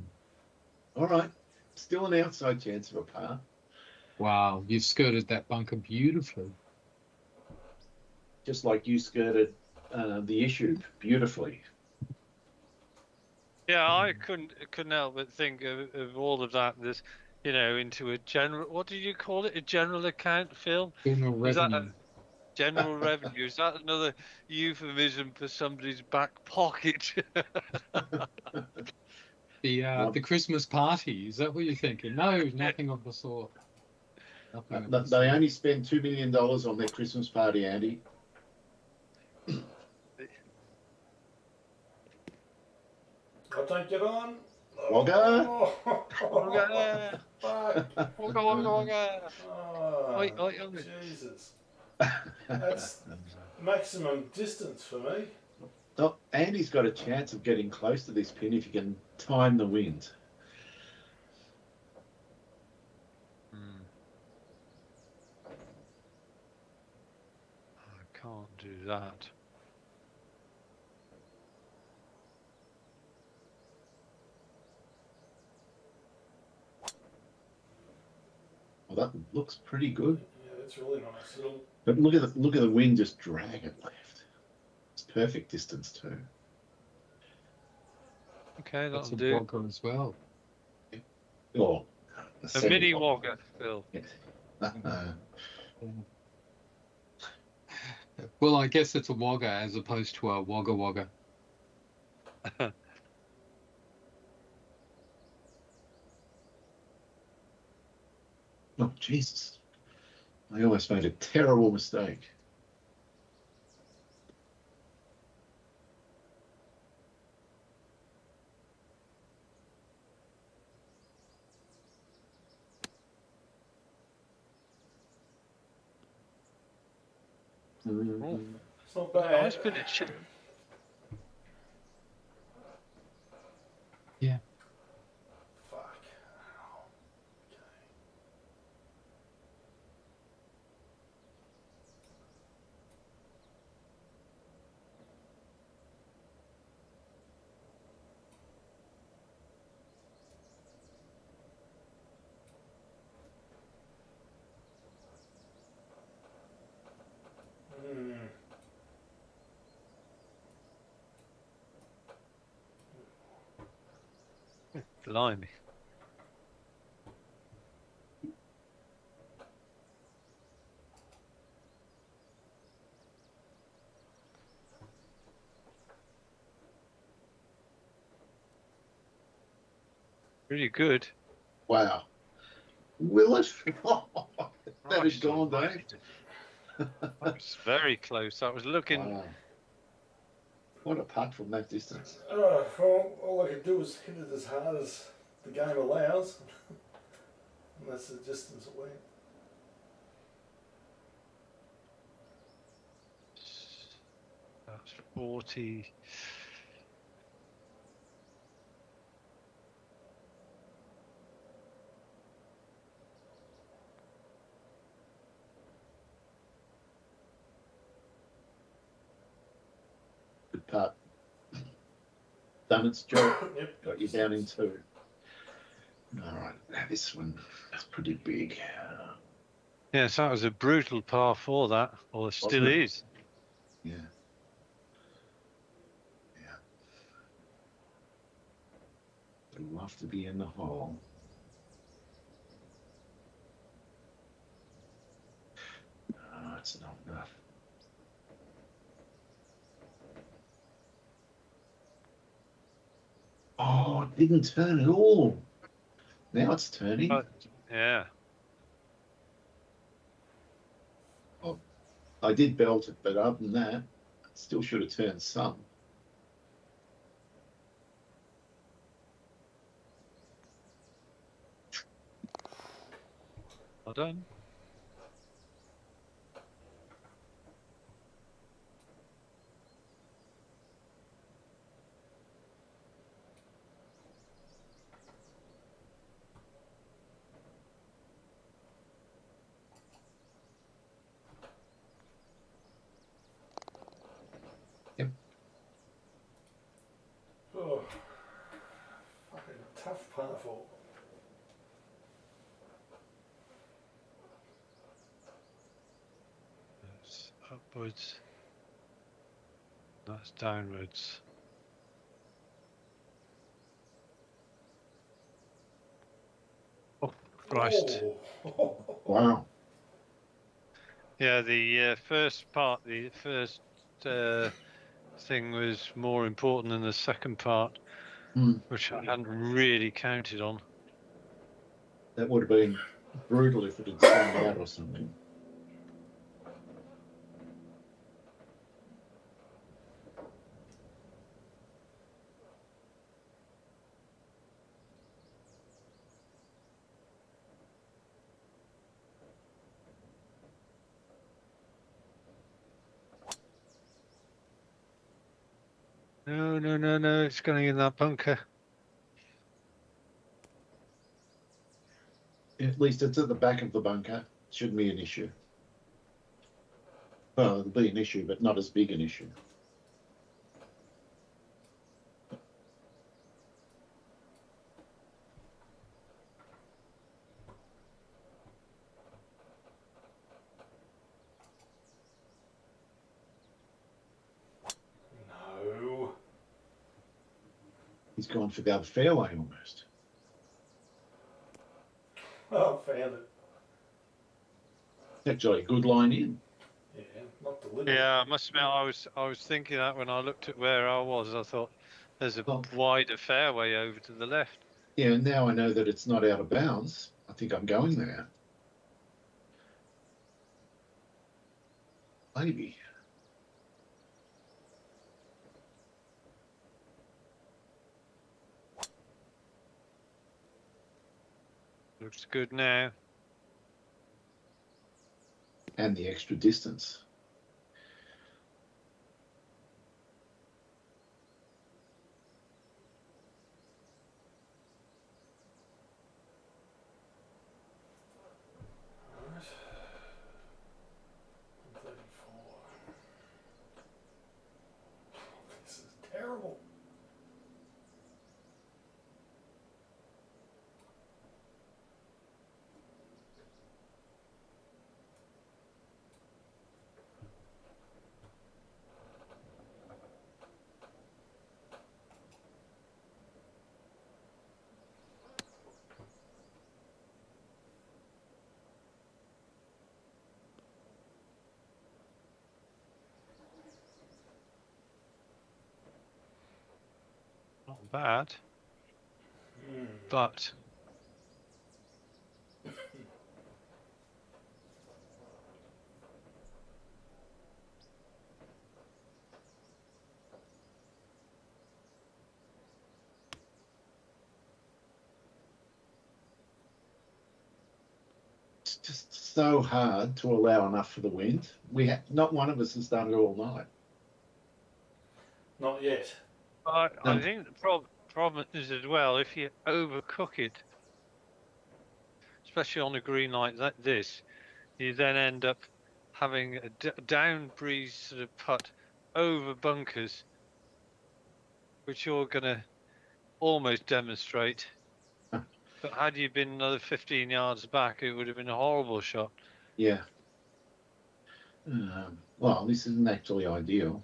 All right. Still an outside chance of a par. Wow, you've skirted that bunker beautifully. Just like you skirted the issue beautifully. Yeah, I couldn't help but think of all of that. This, into a general. What did you call it? A general account, Phil? General Is that revenue. general revenue? Is that another euphemism for somebody's back pocket? The Christmas party, is that what you're thinking? No, nothing of the sort. Nothing of the They sort. only spend $2 million on their Christmas party, Andy. I don't get on. Wogger. Wogger. Fuck. Wogga, wogga, wogga. Oh, Oi, oi, oi. Jesus. That's maximum distance for me. Oh, Andy's got a chance of getting close to this pin if he can time the wind. I can't do that. Well, that looks pretty good. Yeah, that's really nice. But look at the wind just drag it left. It's perfect distance too. Okay, That's a that'll do. wogger as well. Oh, A mini wogger, Phil. Well, I guess it's a wogger as opposed to a wogga wogga. Oh, Jesus. I almost made a terrible mistake. It's not bad. Nice bit of chip. Yeah. Fuck. Okay. Blimey. Pretty good. Wow. Will it? That Right, is gone, Dave. That was very close. I was looking. Wow. What a putt from that distance. Well, all I could do was hit it as hard as the game allows. And that's the distance it went. That's 40. Good putt. Done its job. Yep. Got you down in two. All right. Now this one is pretty big. Yes, that was a brutal par four, that, or still it? is. Yeah. I'd love to be in the hole. No, it's not enough. Oh, it didn't turn at all. Now it's turning. Yeah. I did belt it, but other than that, it still should have turned some. Well done. Oh, fucking tough par four. That's upwards. That's downwards. Oh, Christ. Oh. Wow. Yeah, the first part, the first thing was more important than the second part, which I hadn't really counted on. That would have been brutal if it had swung out or something. No, no, no, no, it's going in that bunker. At least it's at the back of the bunker. Shouldn't be an issue. Well, it'll be an issue, but not as big an issue. No. He's gone for the other fairway almost. Oh, found it. Actually, a good line in. Yeah, not deliberate. Yeah, I must admit, I was thinking that when I looked at where I was, I thought there's a wider fairway over to the left. Yeah, now I know that it's not out of bounds. I think I'm going there. Maybe. Looks good now. And the extra distance. Right. 134. This is terrible. Not bad, Mm. but It's just so hard to allow enough for the wind. Not one of us has done it all night. Not yet. I No. think the problem is as well, if you overcook it, especially on a green like this, you then end up having a down breeze sort of putt over bunkers, which you're going to almost demonstrate. But had you been another 15 yards back, it would have been a horrible shot. Yeah. Well, this isn't actually ideal.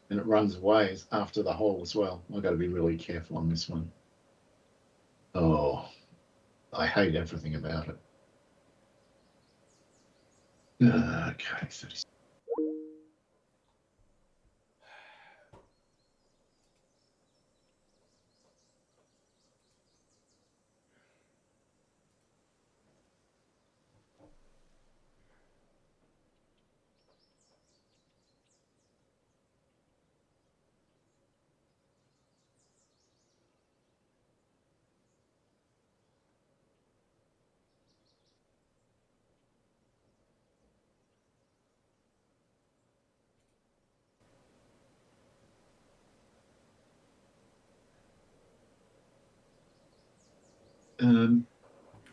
And it runs away after the hole as well. I've got to be really careful on this one. Oh, I hate everything about it. Okay, 36.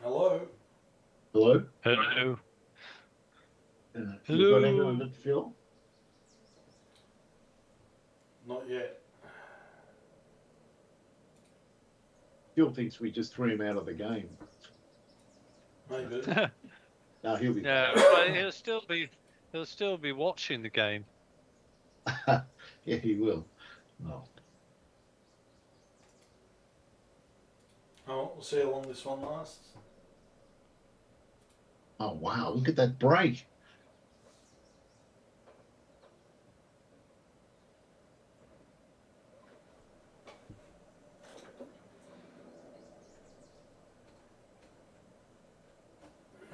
Hello? Hello? Hello. You got Hello. anyone to Phil? Not yet. Phil thinks we just threw him out of the game. Maybe. No, he'll be Yeah, back. but he'll still be watching the game. Yeah, he will. Oh. Oh, we'll see how long this one lasts. Oh, wow, look at that break.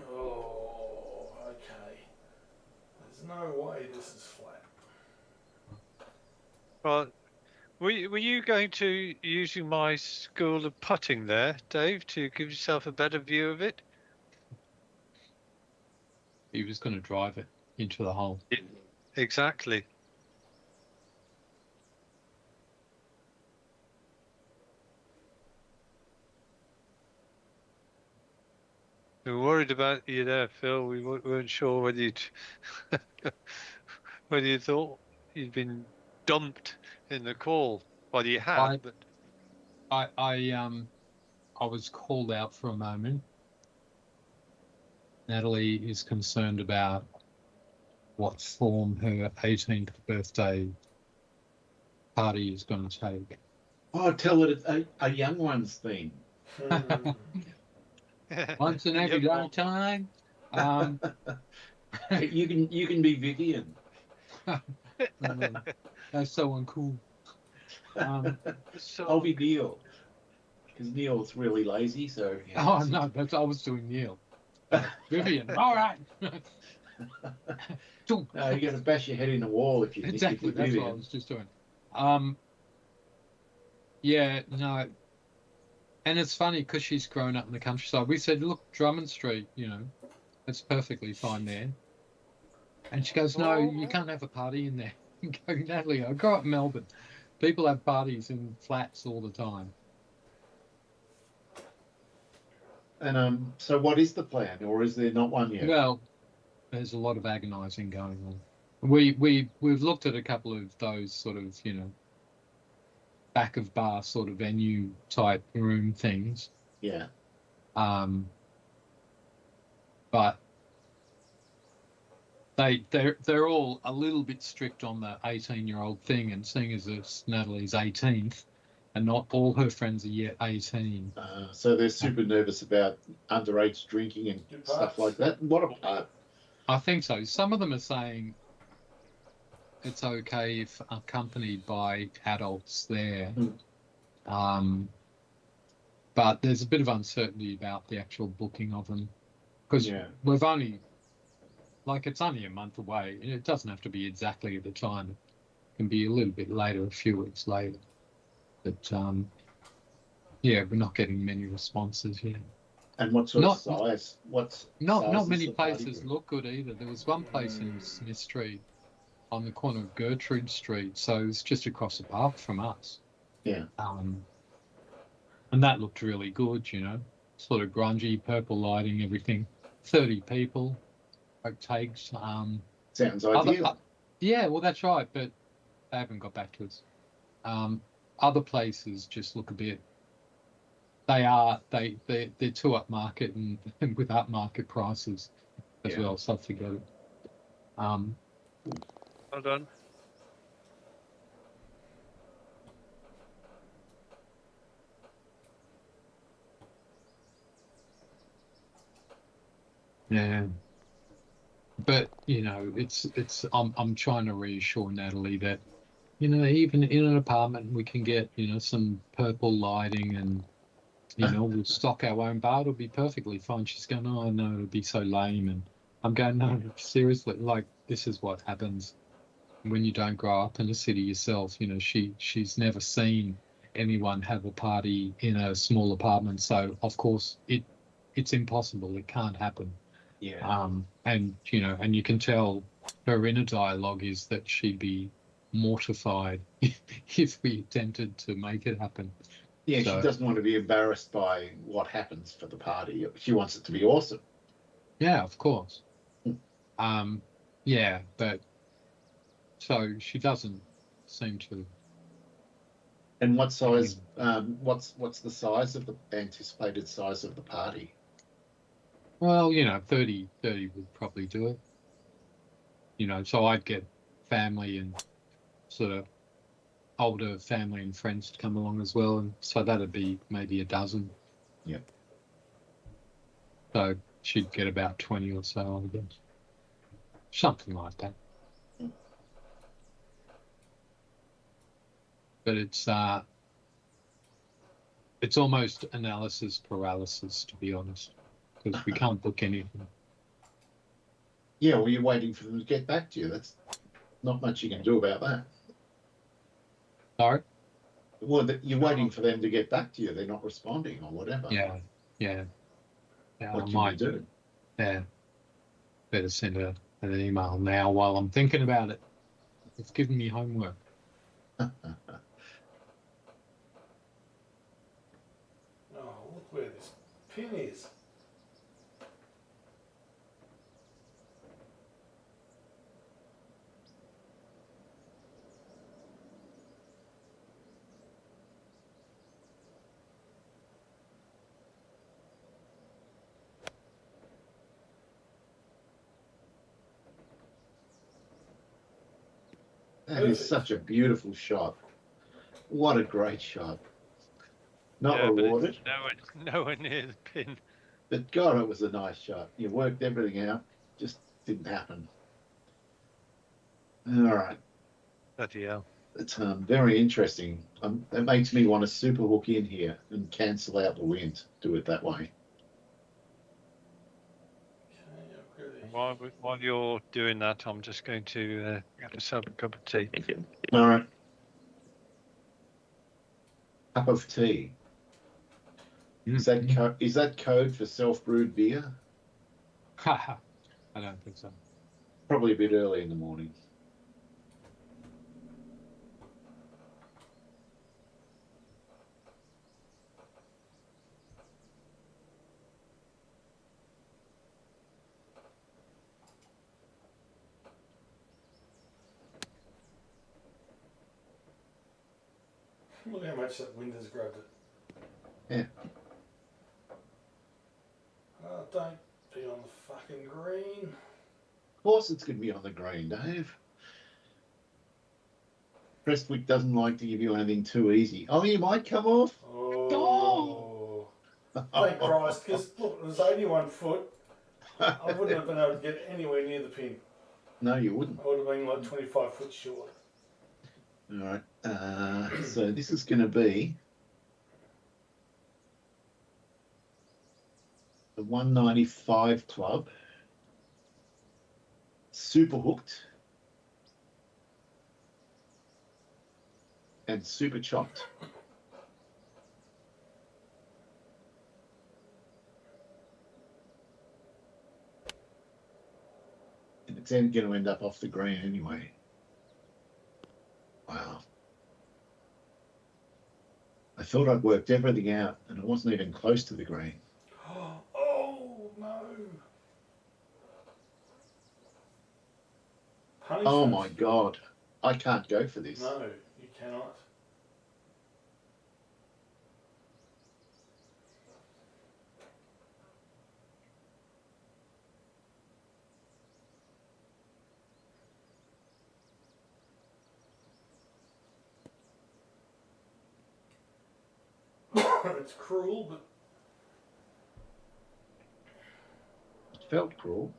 Oh, okay. There's no way this is flat. Right. Were you going to using my school of putting there, Dave, to give yourself a better view of it? He was going to drive it into the hole. Exactly. We were worried about you there, Phil. We weren't sure whether whether you thought you'd been dumped in the call. Well, you had, but I was called out for a moment. Natalie is concerned about what form her 18th birthday party is going to take. Oh, tell it a young one's theme. Once in every lifetime. You can be Vivian. That's so uncool. So, I'll be Neil. Because Neil's really lazy, so. Yeah, Oh no, I was doing Neil. Vivian, all right. No, you're going to bash your head in the wall if you Exactly, if you're that's Vivian. what I was just doing. Yeah, no, and it's funny because she's grown up in the countryside. We said, look, Drummond Street, it's perfectly fine there. And she goes, no, you can't have a party in there. Go, Natalie, I grew up in Melbourne. People have parties in flats all the time. And so what is the plan, or is there not one yet? Well, there's a lot of agonising going on. We've looked at a couple of those sort of, back of bar sort of venue type room things. Yeah. But they're all a little bit strict on the 18-year-old thing, and seeing as it's Natalie's 18th, and not all her friends are yet 18. So they're super nervous about underage drinking and stuff like that. What a part. I think so. Some of them are saying it's okay if accompanied by adults there. But there's a bit of uncertainty about the actual booking of them, because we've only, it's only a month away, and it doesn't have to be exactly at the time. It can be a little bit later, a few weeks later. But we're not getting many responses yet. And what sort of size? Not many places look good either. There was one place in Smith Street on the corner of Gertrude Street, so it's just across the park from us. Yeah. And that looked really good, sort of grungy, purple lighting, everything. 30 people, takes. Sounds ideal. Yeah, well, that's right, but they haven't got back to us. Other places just look a bit. They're too upmarket and with upmarket prices as well. So forget it. well done. Yeah. But you know, it's I'm trying to reassure Natalie that, you know, even in an apartment we can get, you know, some purple lighting and, you know, we'll stock our own bar. It'll be perfectly fine. She's going, oh no, it'll be so lame. And I'm going, no, seriously, like this is what happens when you don't grow up in a city yourself. You know, she's never seen anyone have a party in a small apartment, so of course it's impossible. It can't happen. Yeah. And you know, and you can tell her inner dialogue is that she'd be mortified if we attempted to make it happen. Yeah, she So, doesn't want to be embarrassed by what happens for the party. She wants it to be awesome. yeah, of course. Hmm. Yeah, but so she doesn't seem to. And what size? What's the size of the anticipated size of the party? Well, you know, 30 would probably do it. You know, so I'd get family and sort of older family and friends to come along as well, and so that'd be maybe a dozen. Yeah. So she'd get about 20 or so, I guess. Something like that. But it's almost analysis paralysis, to be honest, because we can't book anything. Yeah, well, you're waiting for them to get back to you. That's not much you can do about that. Sorry? Well, you're waiting for them to get back to you. They're not responding or whatever. Yeah. What I can might you do? Yeah. Better send her an email now while I'm thinking about it. It's giving me homework. Oh, look where this pin is. That is Perfect. such a beautiful shot. What a great shot. Not Yeah, but rewarded, it's nowhere near the pin. but God, it was a nice shot. You worked everything out, just didn't happen. All right, Bloody hell. it's very interesting. It makes me want to super hook in here and cancel out the wind. Do it that way. While you're doing that, I'm just going to get myself a cup of tea. All right. Cup of tea. Is that code for self-brewed beer? I don't think so. Probably a bit early in the morning. Look how much that wind has grabbed it. Yeah. Oh, don't be on the fucking green. Of course it's going to be on the green, Dave. Prestwick doesn't like to give you anything too easy. Oh, you might come off. Oh. Thank Christ, because look, it was 81 foot. I wouldn't have been able to get anywhere near the pin. No, you wouldn't. I would have been like 25 foot short. All right. So this is going to be the 195 club. Super hooked. And super chopped. And it's going to end up off the green anyway. Wow. I thought I'd worked everything out and it wasn't even close to the green. Oh, no. Punishment. Oh my God. I can't go for this. No, you cannot. It's cruel, but felt cool.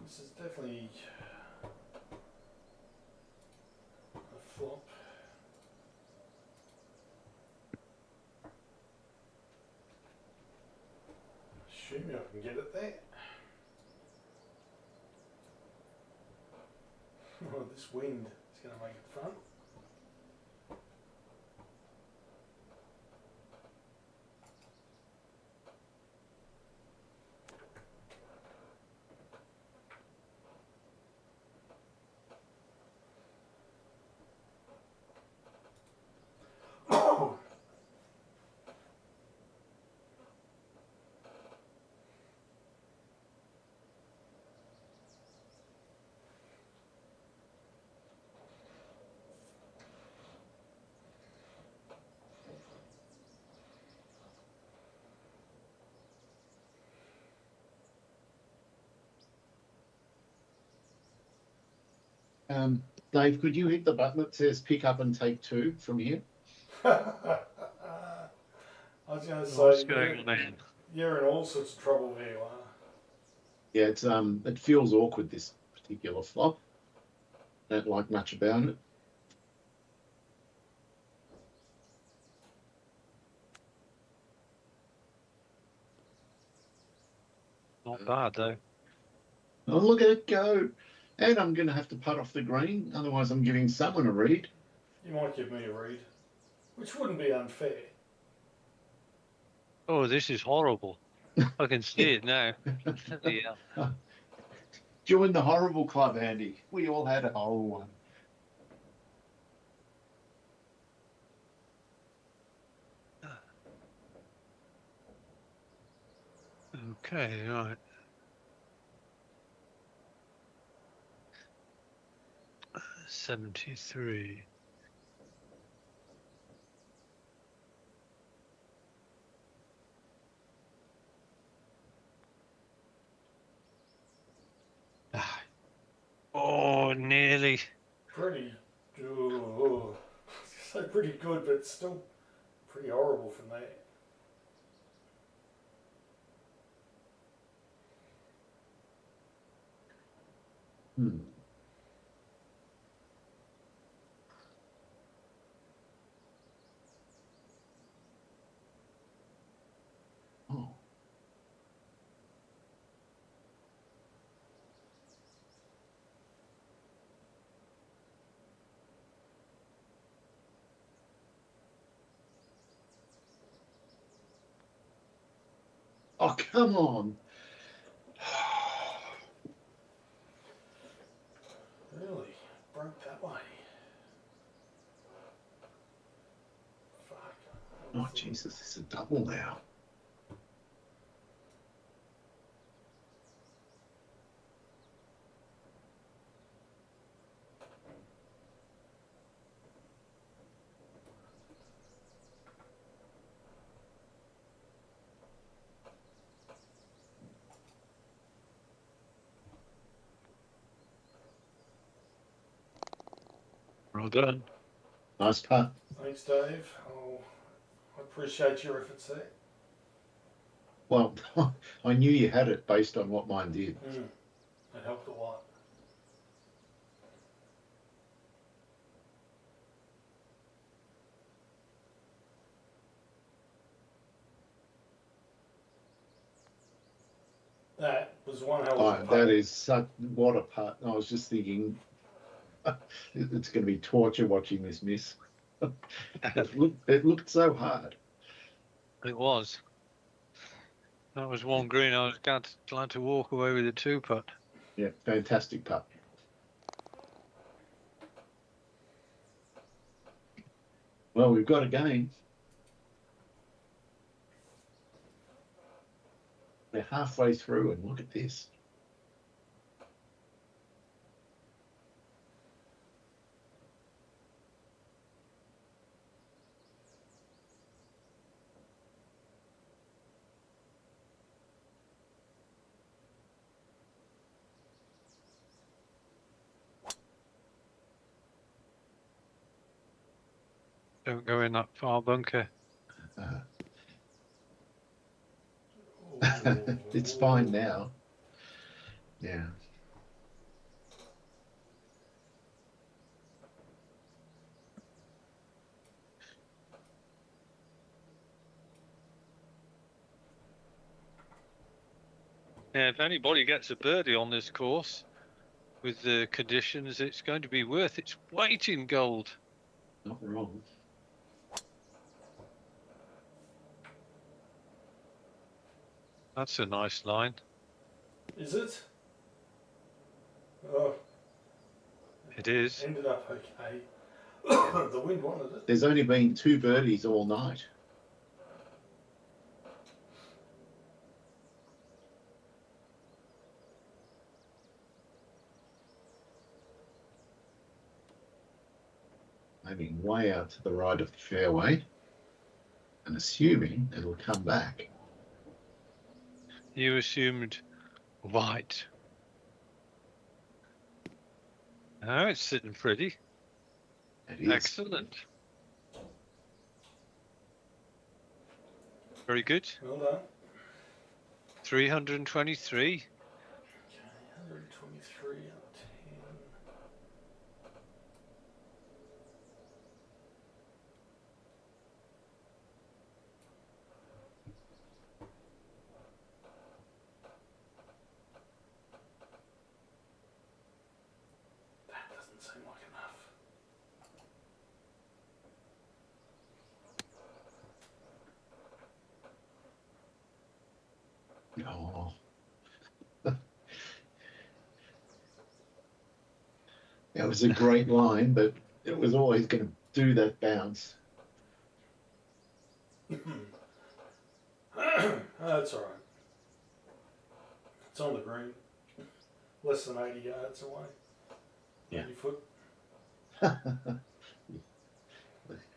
This is definitely a flop. Assuming I can get it there. Oh, this wind is going to make it fun. Dave, could you hit the button that says pick up and take 2 from here? I was going to What's say, going on then? you're in all sorts of trouble where you are. Yeah, it's it feels awkward, this particular flop. Don't like much about it. Not bad though. Oh, look at it go. And I'm going to have to putt off the green, otherwise I'm giving someone a read. You might give me a read, which wouldn't be unfair. Oh, this is horrible. I can see it now. Yeah. Join the horrible club, Andy. We all had a horrible one. Okay, right. $73. Oh, nearly. Pretty, oh, so pretty good, but still pretty horrible from there. Hmm. Oh. Oh, come on. Really? Broke that way? Fuck. Oh, Jesus, it's a double now. Well done. Nice putt. Thanks, Dave. Oh, I appreciate your efforts there. Well, I knew you had it based on what mine did. That helped a lot. That was one hell of a Oh, putt. that is such, what a putt. I was just thinking, it's going to be torture watching this miss. It looked so hard. It was. That was one green. I was glad to walk away with a 2-putt. Yeah, fantastic putt. Well, we've got a game. We're halfway through, and look at this. Don't go in that far bunker. It's fine now. Yeah. Yeah, if anybody gets a birdie on this course with the conditions, it's going to be worth its weight in gold. Not wrong. That's a nice line. Is it? Oh, It is. ended up okay. The wind wanted it. There's only been 2 birdies all night. Moving way out to the right of the fairway and assuming it'll come back. You assumed white. Oh, it's sitting pretty. It is. Excellent. Very good. Well done. 323. Okay, 123 out of 10. That doesn't seem like enough. Oh. That was a great line, but it was always going to do that bounce. That's all right. It's on the green. Less than 80 yards away. Yeah. 80 foot.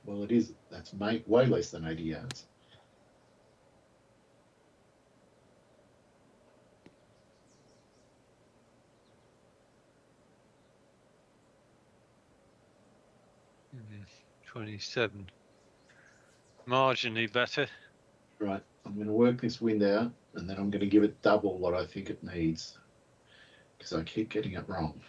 Well, it is. That's way less than 80 yards. Mhm. 27. Marginally better. Right. I'm going to work this wind out and then I'm going to give it double what I think it needs because I keep getting it wrong.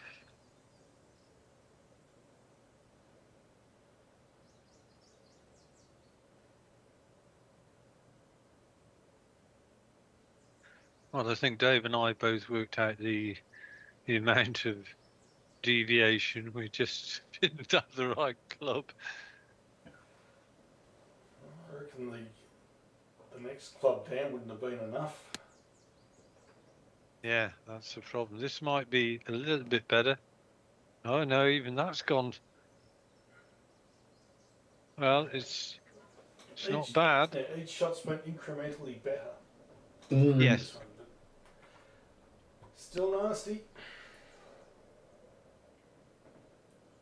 Well, I think Dave and I both worked out the amount of deviation. We just didn't have the right club. I reckon the next club down wouldn't have been enough. Yeah, that's the problem. This might be a little bit better. Oh no, even that's gone. Well, it's not bad. Yeah, each shot's went incrementally better. Yes. This one, but still nasty.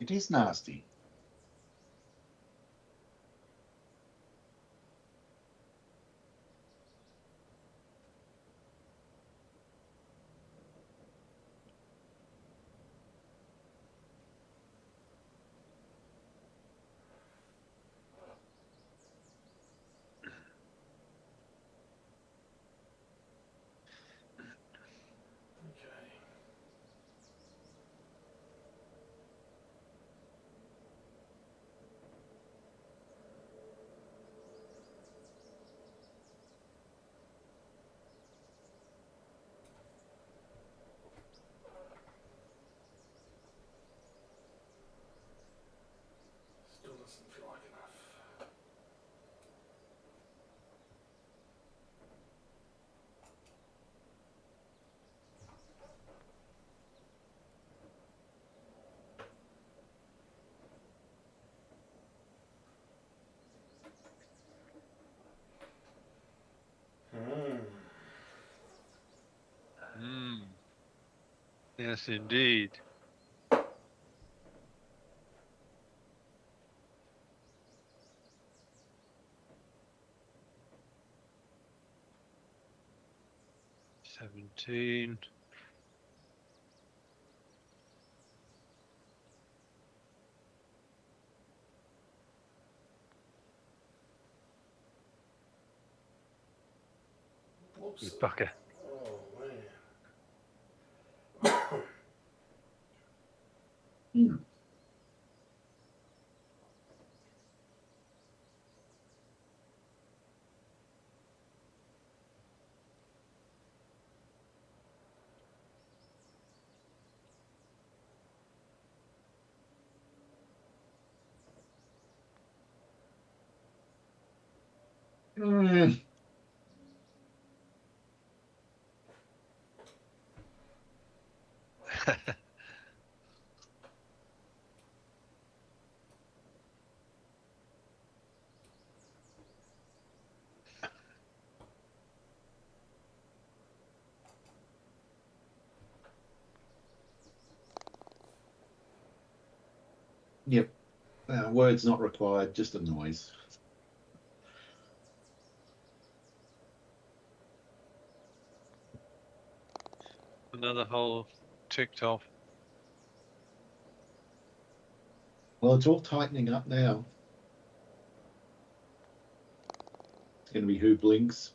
It is nasty. Okay. Still doesn't feel like enough. Mm. Yes, indeed. $17. Whoops. You bucker. Oh, man. Hmm. Hmm. Yep. Words not required, just a noise. Another hole ticked off. Well, it's all tightening up now. It's going to be who blinks.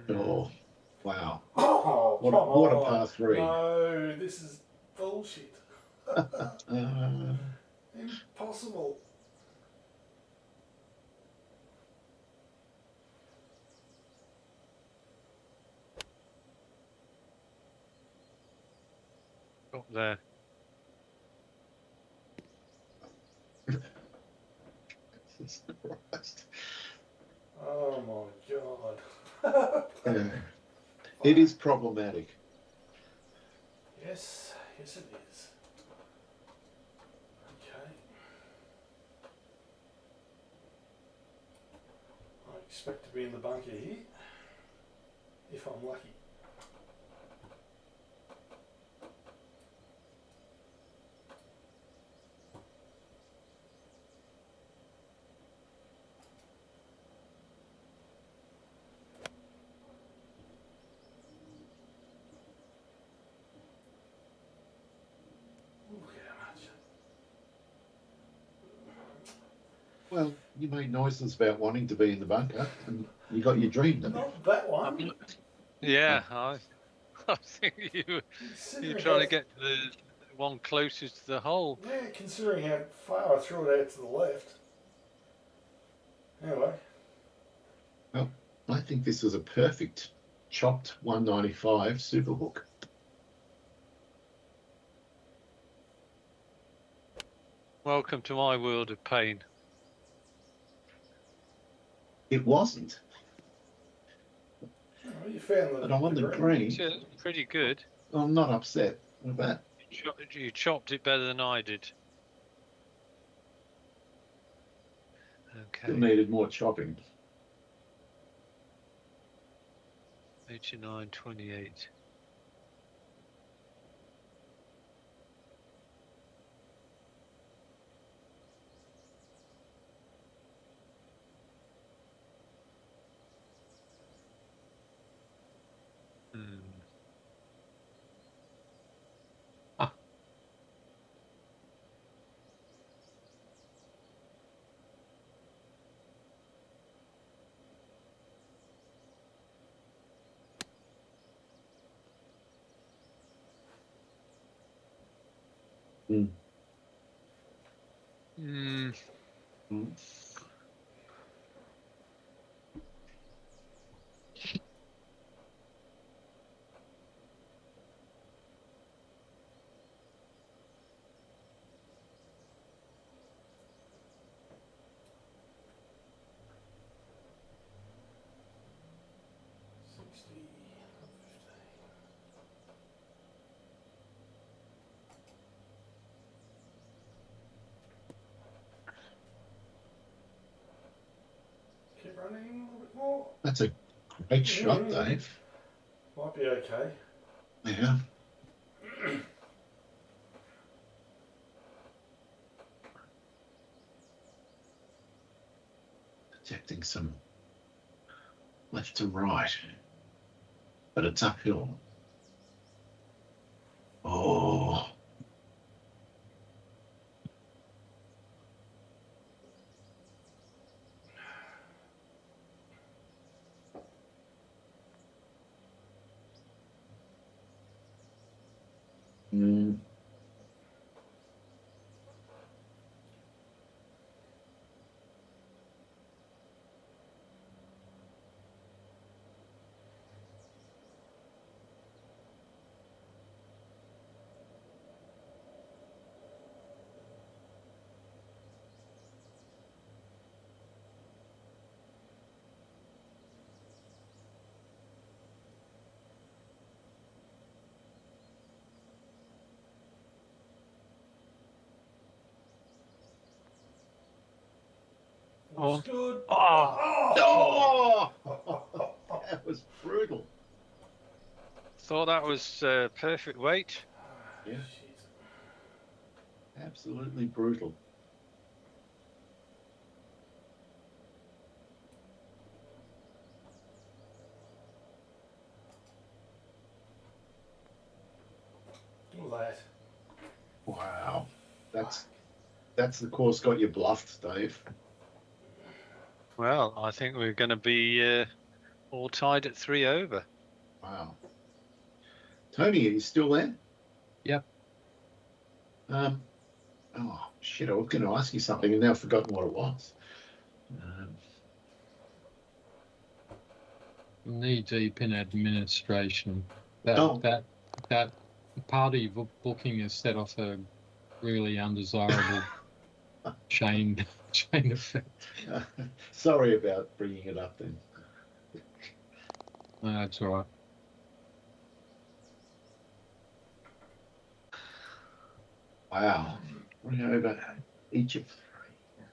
Oh, wow. Oh, What come a on. par three. No, this is bullshit. Uh, Impossible. Up there. Jesus Christ. Oh my god. Yeah. It is problematic. Yes, yes it is. Okay. I expect to be in the bunker here, if I'm lucky. Look how much. Well, you made noises about wanting to be in the bunker, and you got your dream, didn't you? Not that one. Yeah, I think you're Considering trying how, to get to the one closest to the hole. yeah, considering how far I threw it out to the left. Anyway, Well, I think this was a perfect chopped 195 super hook. Welcome to my world of pain. It wasn't, oh, you found the, but I'm on the green. green. It's pretty good. I'm not upset with that. You chopped it better than I did. Still Okay. needed more chopping. 89.28. Mm. Mm. Mm. Keep running a little bit more. That's a great shot, Dave. Might be okay. Yeah. Detecting some left to right, but it's uphill. Oh. Oh, Good. oh, Oh, that was brutal. thought that was perfect weight. Yeah. Shit. Absolutely brutal. All that. Wow. That's the course got you bluffed, Dave. Well, I think we're going to be all tied at 3 over. Wow. Tony, are you still there? Yep. Oh shit! I was going to ask you something and now I've forgotten what it was. Knee deep in administration. That Oh. that party booking has set off a really undesirable chain effect. Sorry about bringing it up then. No, that's all right. Wow. We're over each of 3.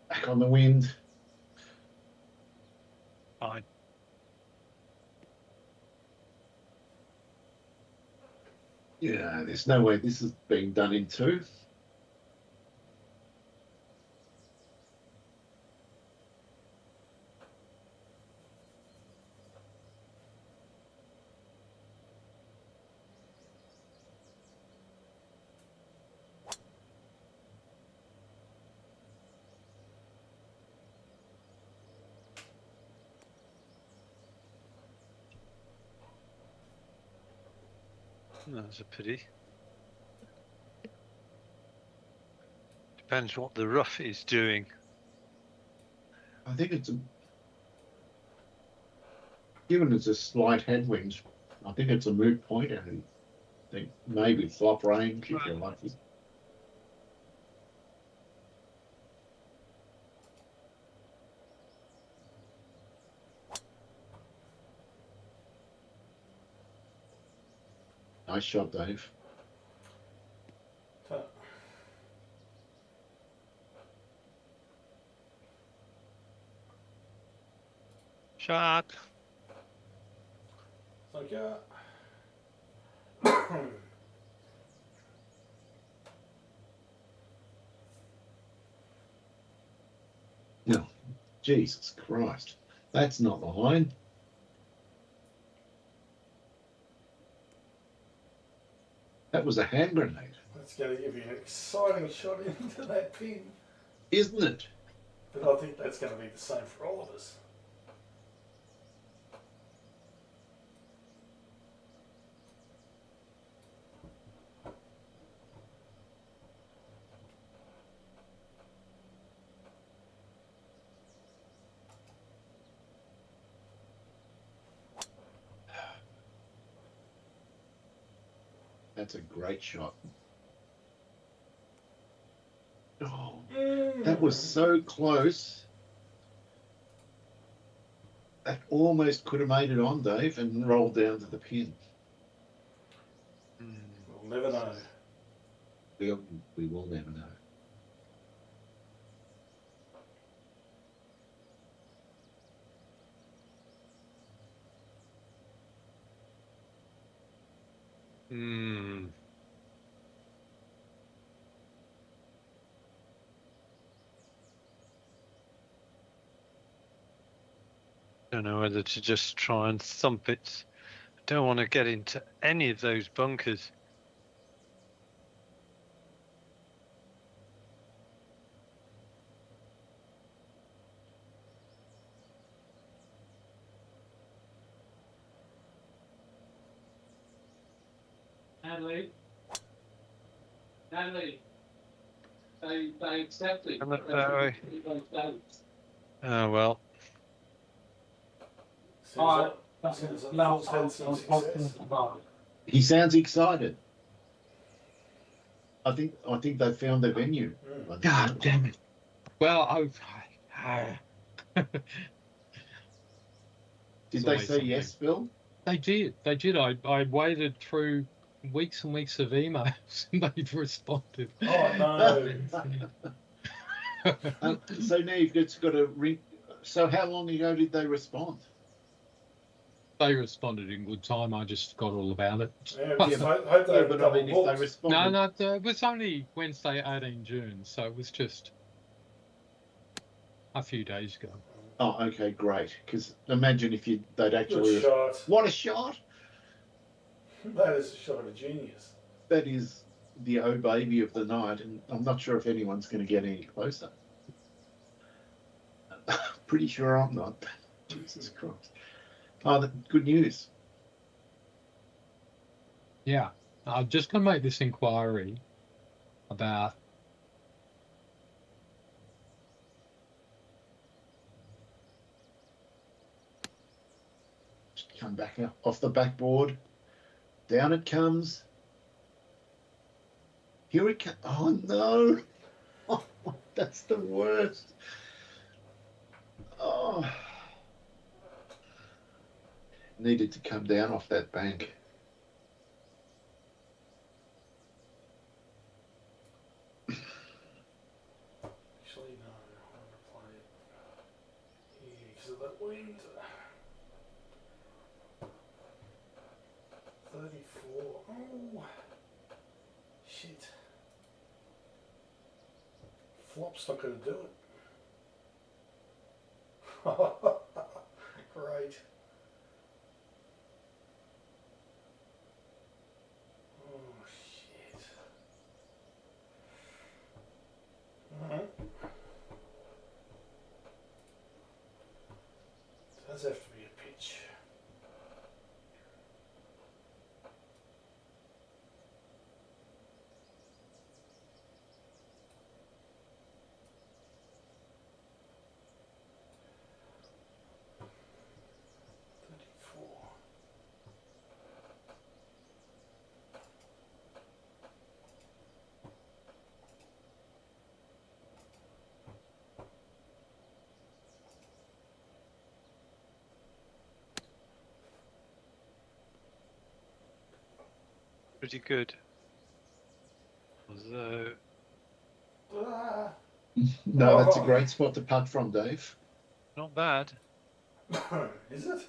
Back on the wind. Fine. Yeah, there's no way this is being done in 2. That's a pity. Depends what the rough is doing. I think given it's a slight headwind, I think it's a moot point. I think maybe flop range if you're lucky. Nice shot, Dave. Shot. Thank you. No, Jesus Christ, that's not the line. That was a hand grenade, That's going to give you an exciting shot into that pin. isn't it? But I think that's going to be the same for all of us. That's a great shot. Oh, Mm. that was so close. That almost could have made it on, Dave, and rolled down to the pin. We'll never know. We will never know. Hmm. Don't know whether to just try and thump it. I don't want to get into any of those bunkers. Natalie, they accepted. Come up that way. Oh well. Seems like Phil's had some success. He sounds excited. I think they found their venue. Mm. God damn it. Well, Did they say yes, Bill? They did. They did. I waded through weeks and weeks of emails and they'd responded. Oh no. So now you've just got to ring. So how long ago did they respond? They responded in good time. I just forgot all about it. Yeah, just hope they have but I double mean, if they booked. responded, No, it was only Wednesday, 18 June, so it was just a few days ago. oh, okay, great. Because imagine if they'd actually. Good shot. What a shot! That is a shot of a genius. That is the oh baby of the night, and I'm not sure if anyone's going to get any closer. Pretty sure I'm not. Jesus Christ. Oh, good news. Yeah, I'm just going to make this inquiry about. Just come back out off the backboard. Down it comes. Here it comes. Oh no! Oh, that's the worst. Oh. Needed to come down off that bank. Actually, no, I want to play it here because of that wind. 34. Oh, shit. Flop's not going to do it. Great. Oh, shit. Alright. Does have to be a pitch. Pretty good. Although, Ah. No, that's a great spot to putt from, Dave. not bad. Is it?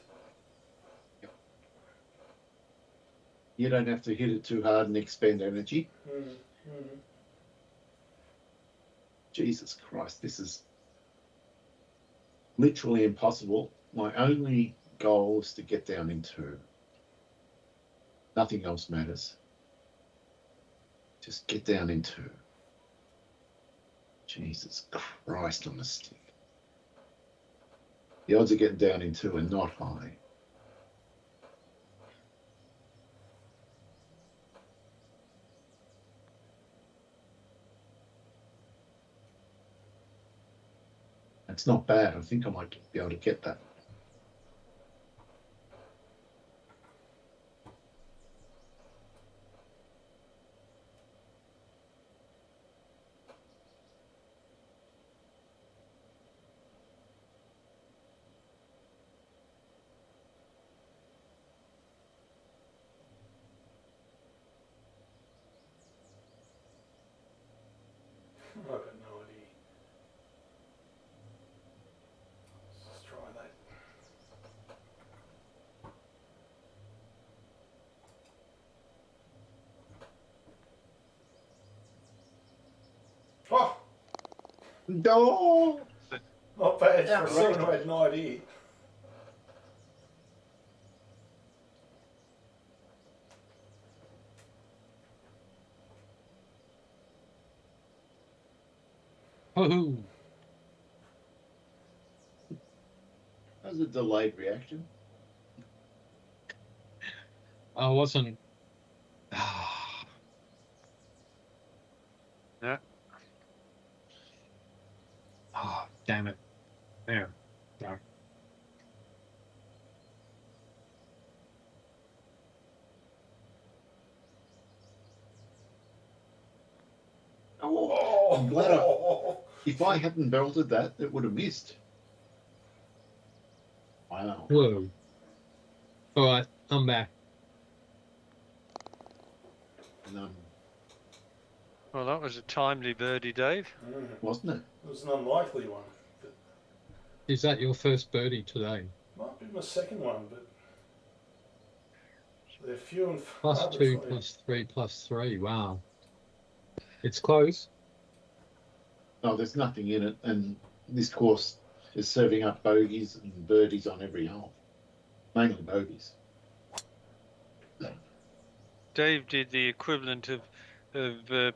You don't have to hit it too hard and expend energy. Jesus Christ, this is literally impossible. My only goal is to get down in two. Nothing else matters. Just get down in two. Jesus Christ on the stick. The odds of getting down in two are not high. That's not bad. I think I might be able to get that. I've got no idea. Let's just try that. Oh, No. not bad for Outrageous. someone who had no idea. Woohoo! That was a delayed reaction. I wasn't. Yeah. Oh, damn it. There. No. ladder. If I hadn't belted that, it would have missed. Wow. Whoa. All right, I'm back. And, Well, that was a timely birdie, Dave. wasn't it? It was an unlikely one. But Is that your first birdie today? might be my second one, but they're few and far Plus two, between. plus three, plus three. Wow. It's close. Oh, there's nothing in it, and this course is serving up bogeys and birdies on every hole. Mainly bogeys. Dave did the equivalent of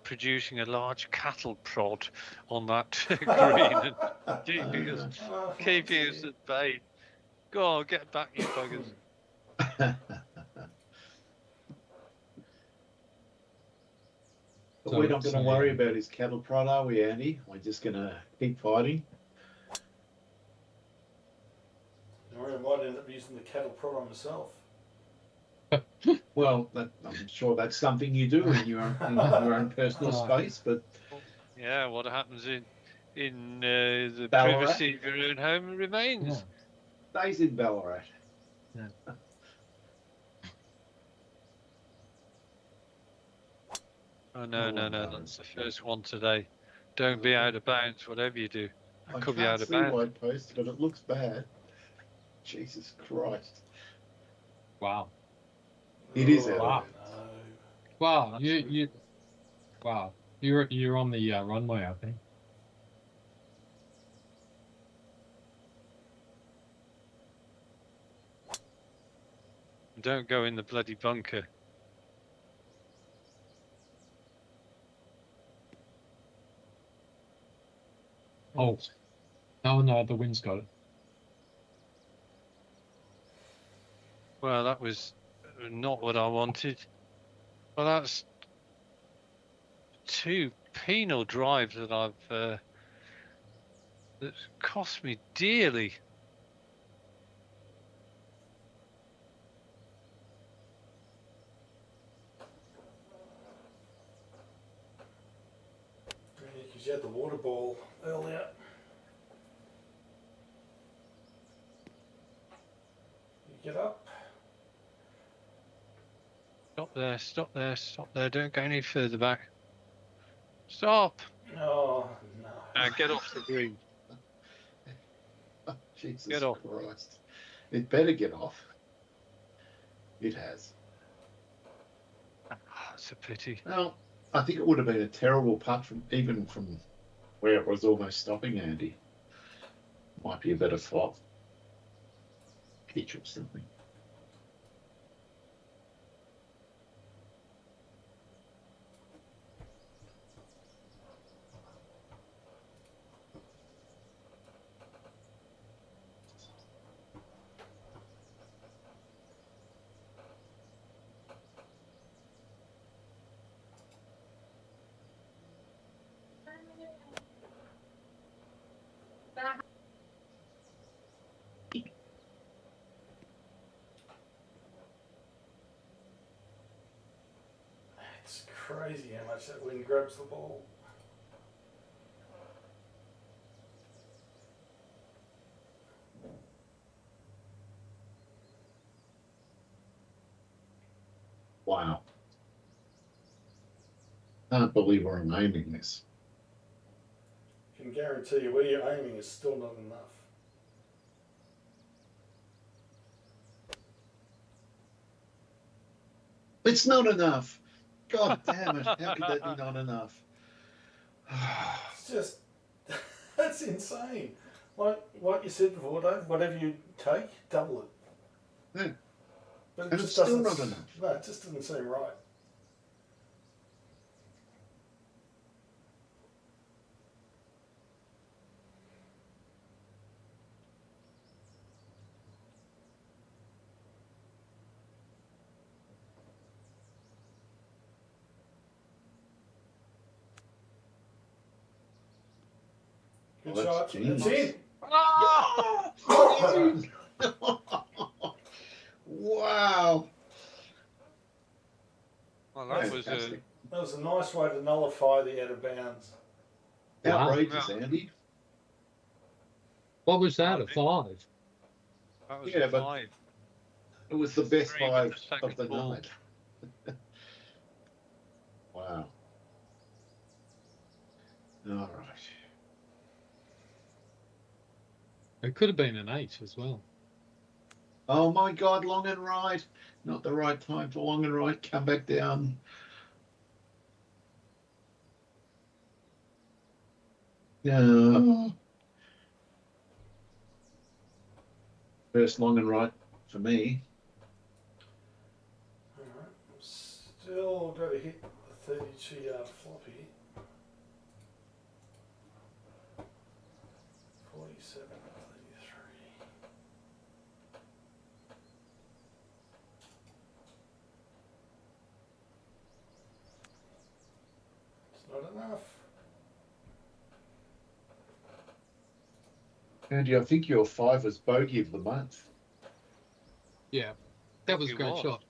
producing a large cattle prod on that green and keeping us at bay. Go on, get back, you buggers. But we're not going to worry about his cattle prod, are we, Andy? We're just going to keep fighting. I might end up using the cattle prod on myself. Well, I'm sure that's something you do in your own personal space, but Yeah, what happens in the Ballarat? privacy of your own home remains. stays in Ballarat. Yeah. Oh, no, that's the first one today. Don't be out of bounds, whatever you do. I Could be can't out of see bounds. White Post, but it looks bad. Jesus Christ. Wow. It is Oh, out. no. Wow. Wow. You're on the runway, I think. Don't go in the bloody bunker. Oh. No, the wind's got it. Well, that was not what I wanted. Well, that's two penal drives that I've that's cost me dearly. Because you had the water ball earlier. You get up. Stop there. Don't go any further back. Stop. Oh, no. Get off the green. Oh, Jesus Get off. Christ. It better get off. It has. That's a pity. Well, I think it would have been a terrible putt from where it was almost stopping Andy. Might be a better flop. Pitch or something. It's crazy how much that wind grabs the ball. Wow. Can't believe where I'm aiming this. I can guarantee you where you're aiming is still not enough. It's not enough. God damn it. How could that be not enough? It's just, that's insane. Like you said before, Dave, whatever you take, double it. Yeah. But it And just it's still doesn't, not enough. No, it just doesn't seem right. Good Well, shot. that's genius. It's in. Oh! Wow. Well, that was Fantastic. That was a nice way to nullify the out of bounds. Wow. Outrageous, Andy. What was that? I A think- 5? That was Yeah, a but- 5. It was the best 3 with 5 the second of the ball. night. Wow. All right. It could have been an 8 as well. Oh my God, long and right. Not the right time for long and right. Come back down. No. First long and right for me. Alright, I'm still got to hit the 32-yard floppy. 47, 33. It's not enough. Andy, I think your 5 was bogey of the month. Yeah, that was a It great was. shot.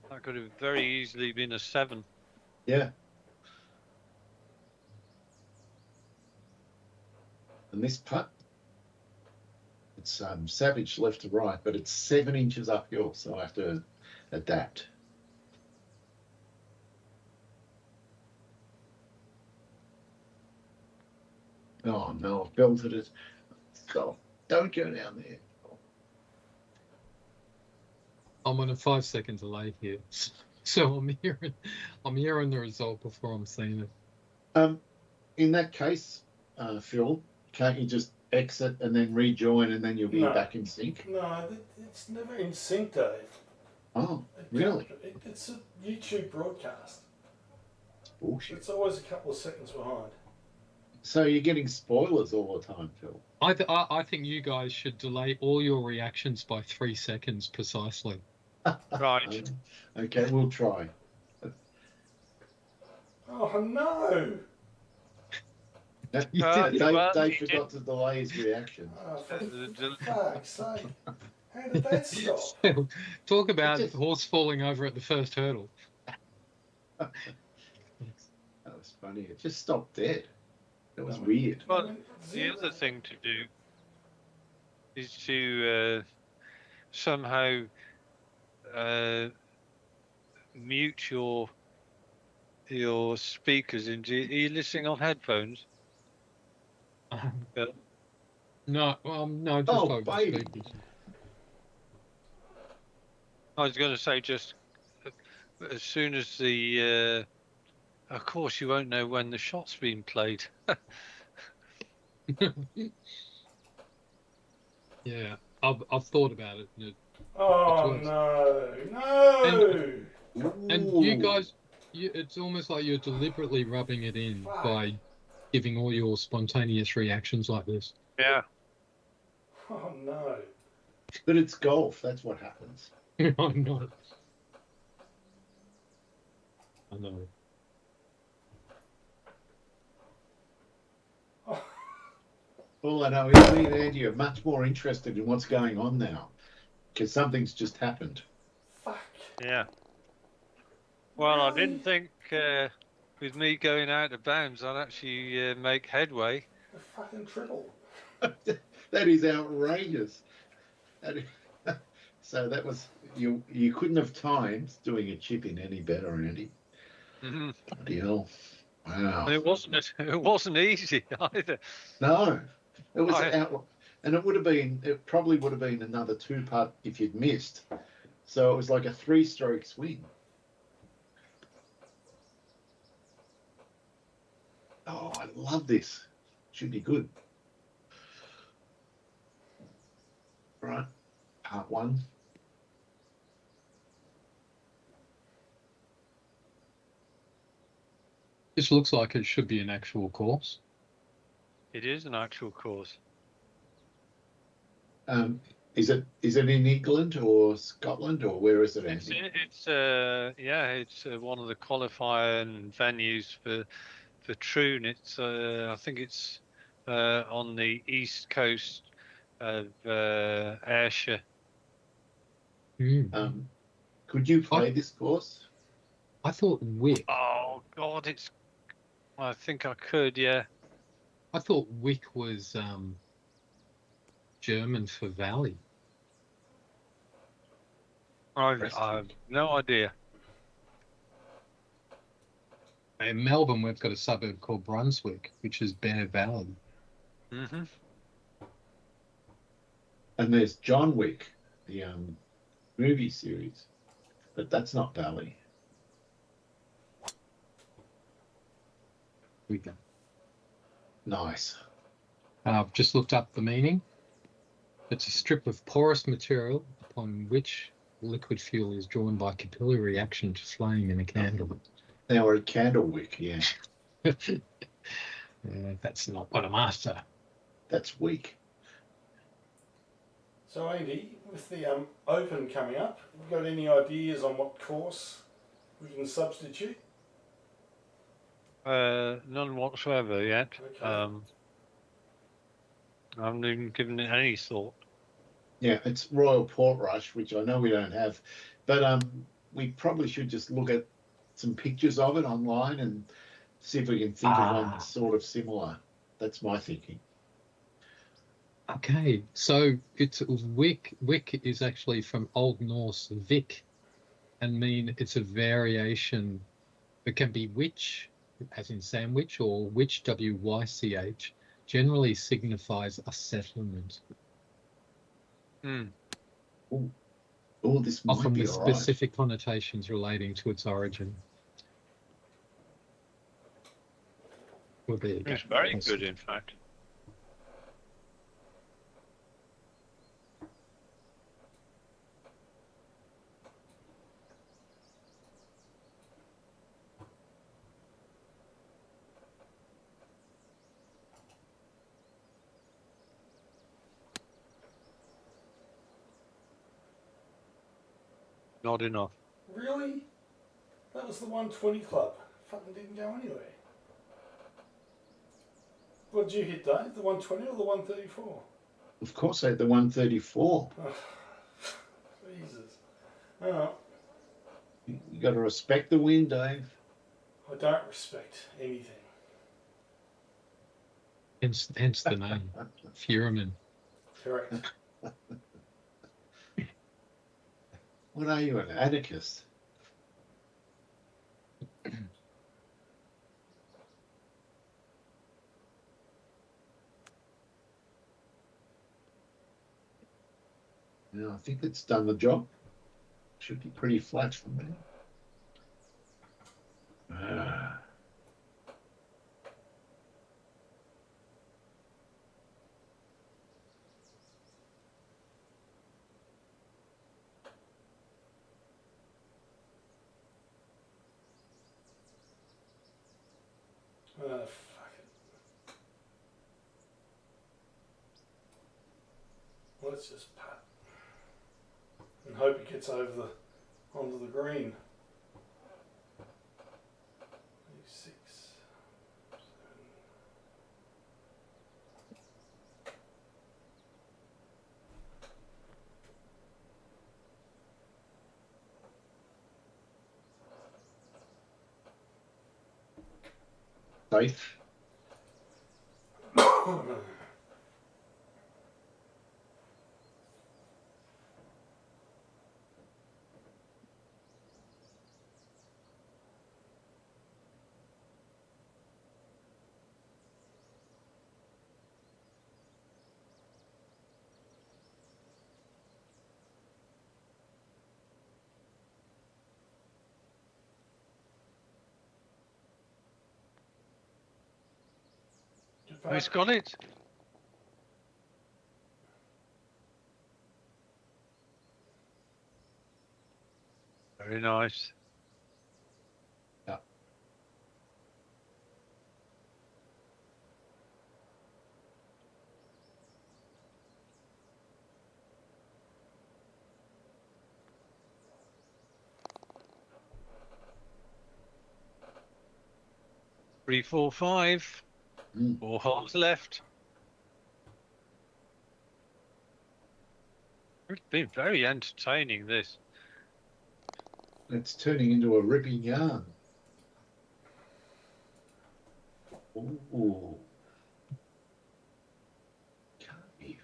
That could have very easily been a 7. Yeah. And this putt, it's savage left to right, but it's 7 inches uphill, so I have to adapt. Oh no, I've belted it. So don't go down there. I'm on a 5-second delay here, so I'm hearing the result before I'm seeing it. In that case, Phil, can't you just exit and then rejoin and then you'll be No. back in sync? No, it's never in sync, Dave. Oh, It really? it's a YouTube broadcast. Bullshit. It's always a couple of seconds behind. So you're getting spoilers all the time, Phil. I think you guys should delay all your reactions by 3 seconds precisely. Right. Okay, we'll try. Oh no! Dave forgot to delay his reaction. Oh, for The- fuck's sake. How did that stop? Talk about Just- horse falling over at the first hurdle. That was funny. It just stopped dead. That was No. weird. Well, Went the zero. other thing to do is to somehow mute your speakers. Are you listening on headphones? Bill? No, no, just Oh, over the baby. speakers. I was going to say just as soon as the. Of course, you won't know when the shot's been played. Yeah, I've thought about it. Oh It's no! No! And you Ooh. guys, it's almost like you're deliberately rubbing it in Fuck. by giving all your spontaneous reactions like this. Yeah. Oh no! But it's golf. That's what happens. I know. I know. All I know is me and Andy are much more interested in what's going on now because something's just happened. Fuck! Yeah. Well, I Really? didn't think with me going out of bounds, I'd actually make headway. The fucking triple. That is outrageous. So that was you. You couldn't have timed doing a chip in any better, Andy. Mhm. Bloody hell! Wow. And it wasn't easy either. No, it was I- out, and it would have been. It probably would have been another 2-putt if you'd missed. So it was like a 3-stroke swing. Oh, I love this. Should be good. Right, part 1. This looks like it should be an actual course. It is an actual course. Is it in England or Scotland or where is it, It's Andy? it's one of the qualifying venues for Troon. It's I think it's on the east coast of Ayrshire. Could you play this course? I thought Wick. Oh God, I think I could, yeah. I thought Wick was German for valley. I have no idea. In Melbourne, we've got a suburb called Brunswick, which is Bear Valley. Mm-hmm. And there's John Wick, the movie series, but that's not Valley. We go. Nice. I've just looked up the meaning. It's a strip of porous material upon which liquid fuel is drawn by capillary reaction to flame in a candle. Now we're at Candlewick, yeah. That's not what I'm after. That's weak. So Andy, with the Open coming up, have you got any ideas on what course we can substitute? None whatsoever yet. Okay. I haven't even given it any thought. Yeah, it's Royal Portrush, which I know we don't have, but we probably should just look at some pictures of it online and see if we can think of one sort of similar. That's my thinking. Okay, so it's Wick. Wick is actually from Old Norse Vik, and it's a variation. It can be witch, as in sandwich, or witch, W-Y-C-H, generally signifies a settlement. Oh, this might Often be with all right. specific connotations relating to its origin. Well, there you go. It's very good, in fact. Not enough. Really? That was the 120 club. Fucking didn't go anywhere. What did you hit, Dave? The 120 or the 134? Of course, I had the 134. Oh, Jesus. Oh, You got to respect the win, Dave. I don't respect anything. Hence the name, Fuhrman. Correct. What are you, an anarchist? Yeah, I think it's done the job. Should be pretty flat for me. Fuck it. Let's just putt and hope it gets over onto the green. 6, 7. Safe. Good He's putt. got it. Very nice. Yeah. Three, 4, 5. 4 holes left. It's been very entertaining, this. It's turning into a ripping yarn. Ooh. Can't be.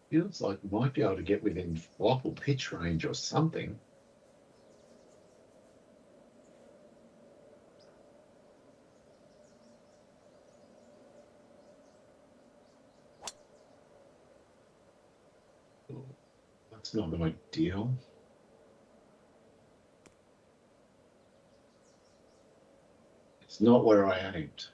Feels like we might be able to get within flop or pitch range or something. Oh, that's not ideal. It's not where I aimed.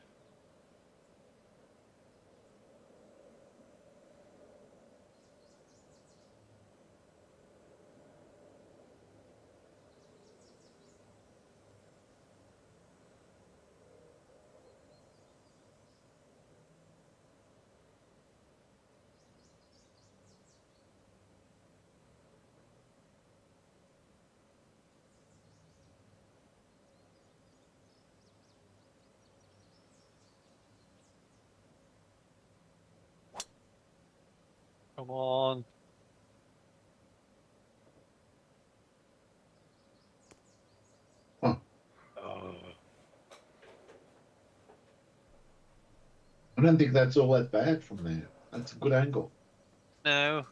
Come on. Huh. Oh. I don't think that's all that bad from there. That's a good angle. No.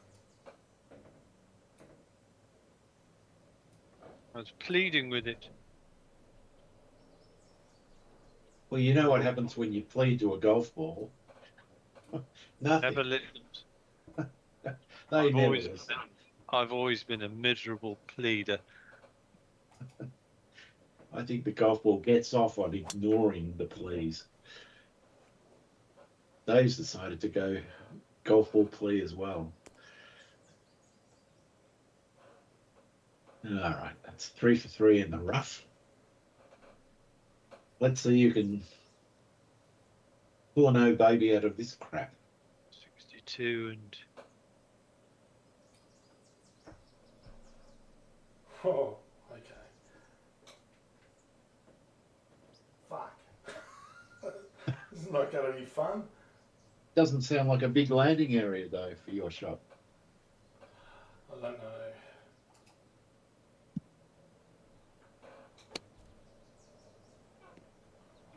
I was pleading with it. Well, you know what happens when you plead to a golf ball? Nothing. Never listened. They never listen. I've always been a miserable pleader. I think the golf ball gets off on ignoring the pleas. Dave's decided to go golf ball plea as well. All right, that's 3 for 3 in the rough. Let's see you can pull an O baby out of this crap. 62 and Oh, okay. Fuck. This is not going to be fun. Doesn't sound like a big landing area though for your shot. I don't know.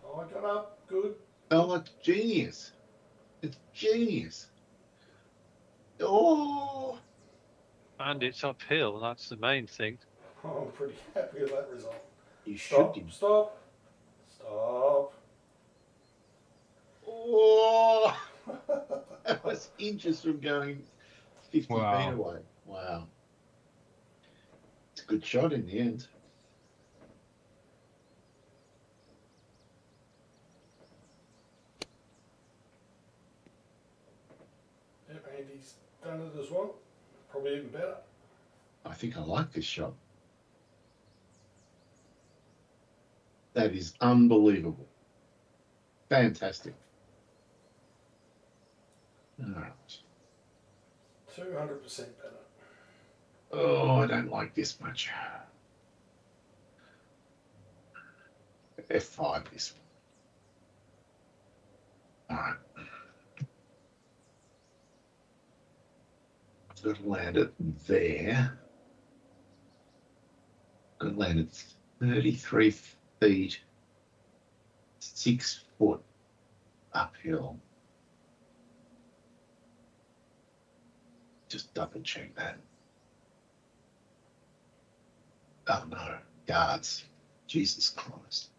Oh, I got up. Good. Oh, it's genius. It's genius. Oh, and it's uphill. That's the main thing. Oh, I'm pretty happy with that result. you Stop. should. Stop. Stop. Oh, that was inches from going 50 Wow. feet away. Wow. It's a good shot in the end. Yep, Andy's done it as well. Probably even better. I think I like this shot. That is unbelievable. Fantastic. All right. 200% better. Oh, I don't like this much. F5 this one. All right. I've got to land it there. Got to land it 33 feet, 6 foot uphill. Just double check that. Oh no, yards. Jesus Christ.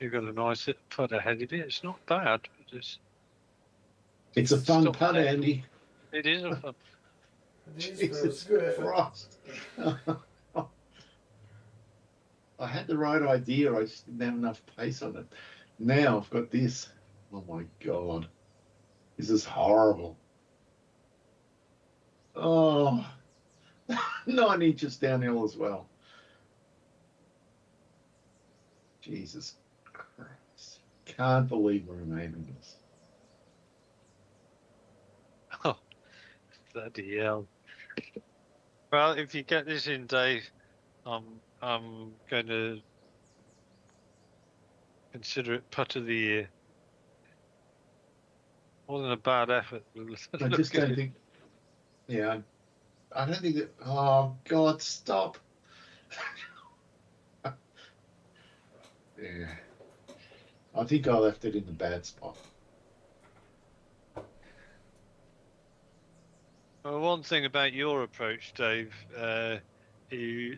You've got a nice putt ahead of you. It's not bad. But It's a fun Stop putt, there. Andy. it is a fun. It is, but it's Jesus a good effort. Christ. I had the right idea. I just didn't have enough pace on it. Now I've got this. Oh my God. This is horrible. Oh, 9 inches downhill as well. Jesus Christ. Can't believe we're remaining this. Oh, bloody hell. Well, if you get this in, Dave, I'm going to consider it putt of the year. Wasn't a bad effort. I just don't think. Yeah, I don't think that. Oh God, stop. Yeah, I think I left it in the bad spot. Well, one thing about your approach, Dave, it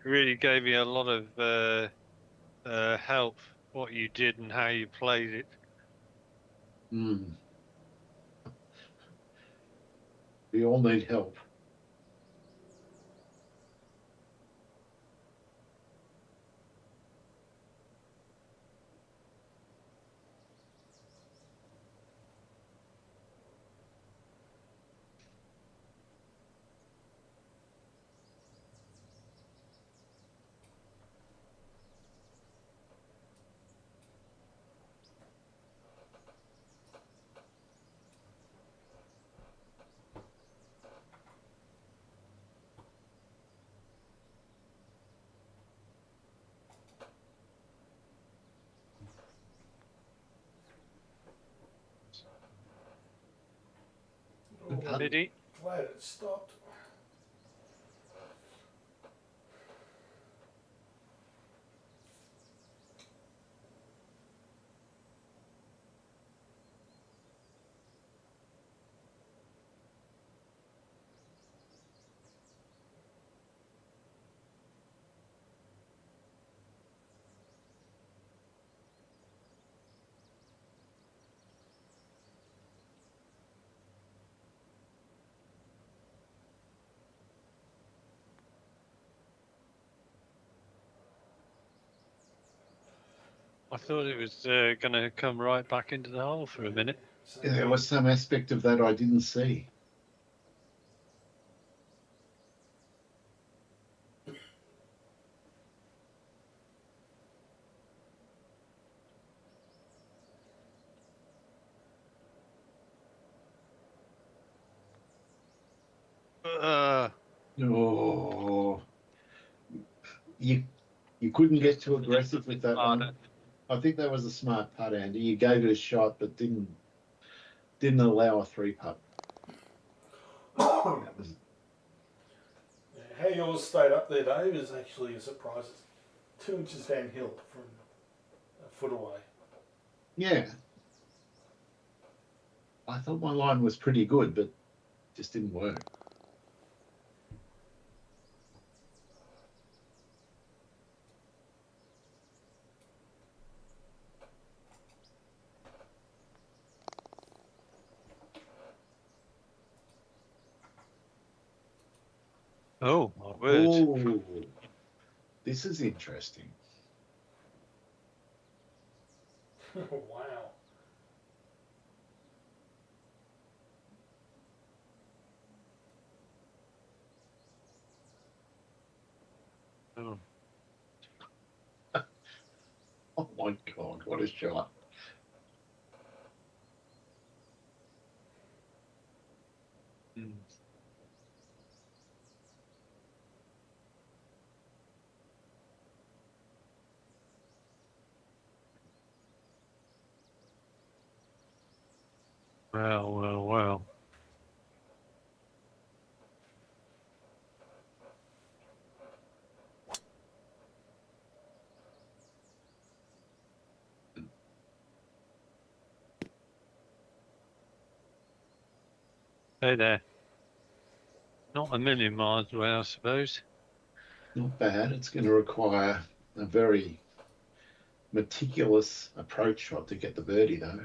really gave me a lot of help. What you did and how you played it. Mm. We all need help. Oh, Did he? glad it stopped. I thought it was going to come right back into the hole for a minute. So, There was some aspect of that I didn't see. Oh, you couldn't get too aggressive with that one. I think that was a smart putt, Andy. You gave it a shot, but didn't allow a 3-putt. That was, how yours stayed up there, Dave, is actually a surprise. It's 2 inches downhill from a foot away. yeah. I thought my line was pretty good, but just didn't work. Oh, my word. Oh, this is interesting. Wow. Oh. Oh my God, what a shot. Mm. Well. Hey there. Not a million miles away, I suppose. Not bad. It's going to require a very meticulous approach shot to get the birdie, though.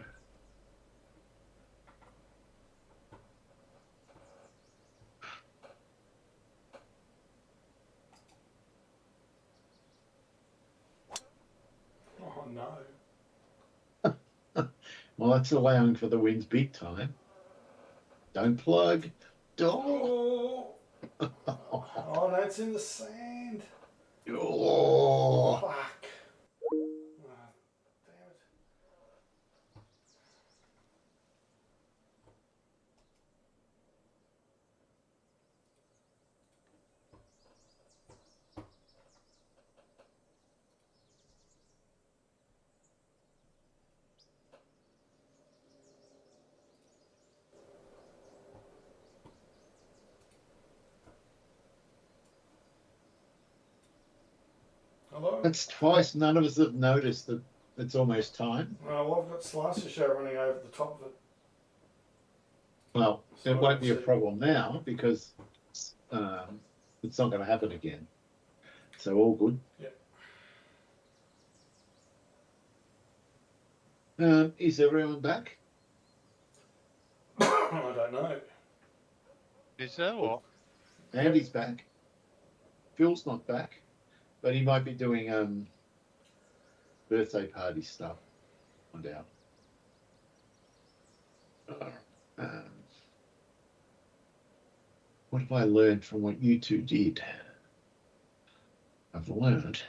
Oh no. Well, that's allowing for the winds big time. Don't plug. Oh, oh no, it's in the sand. Oh. Fuck. Hello? That's twice none of us have noticed that it's almost time. Well, I've got Slicer Show running over the top of it. Well, So it won't be a see. problem now because it's not going to happen again. So all good. Is everyone back? I don't know. Is there what? Andy's back. Phil's not back, but he might be doing birthday party stuff. I doubt. What have I learned from what you two did? I've learned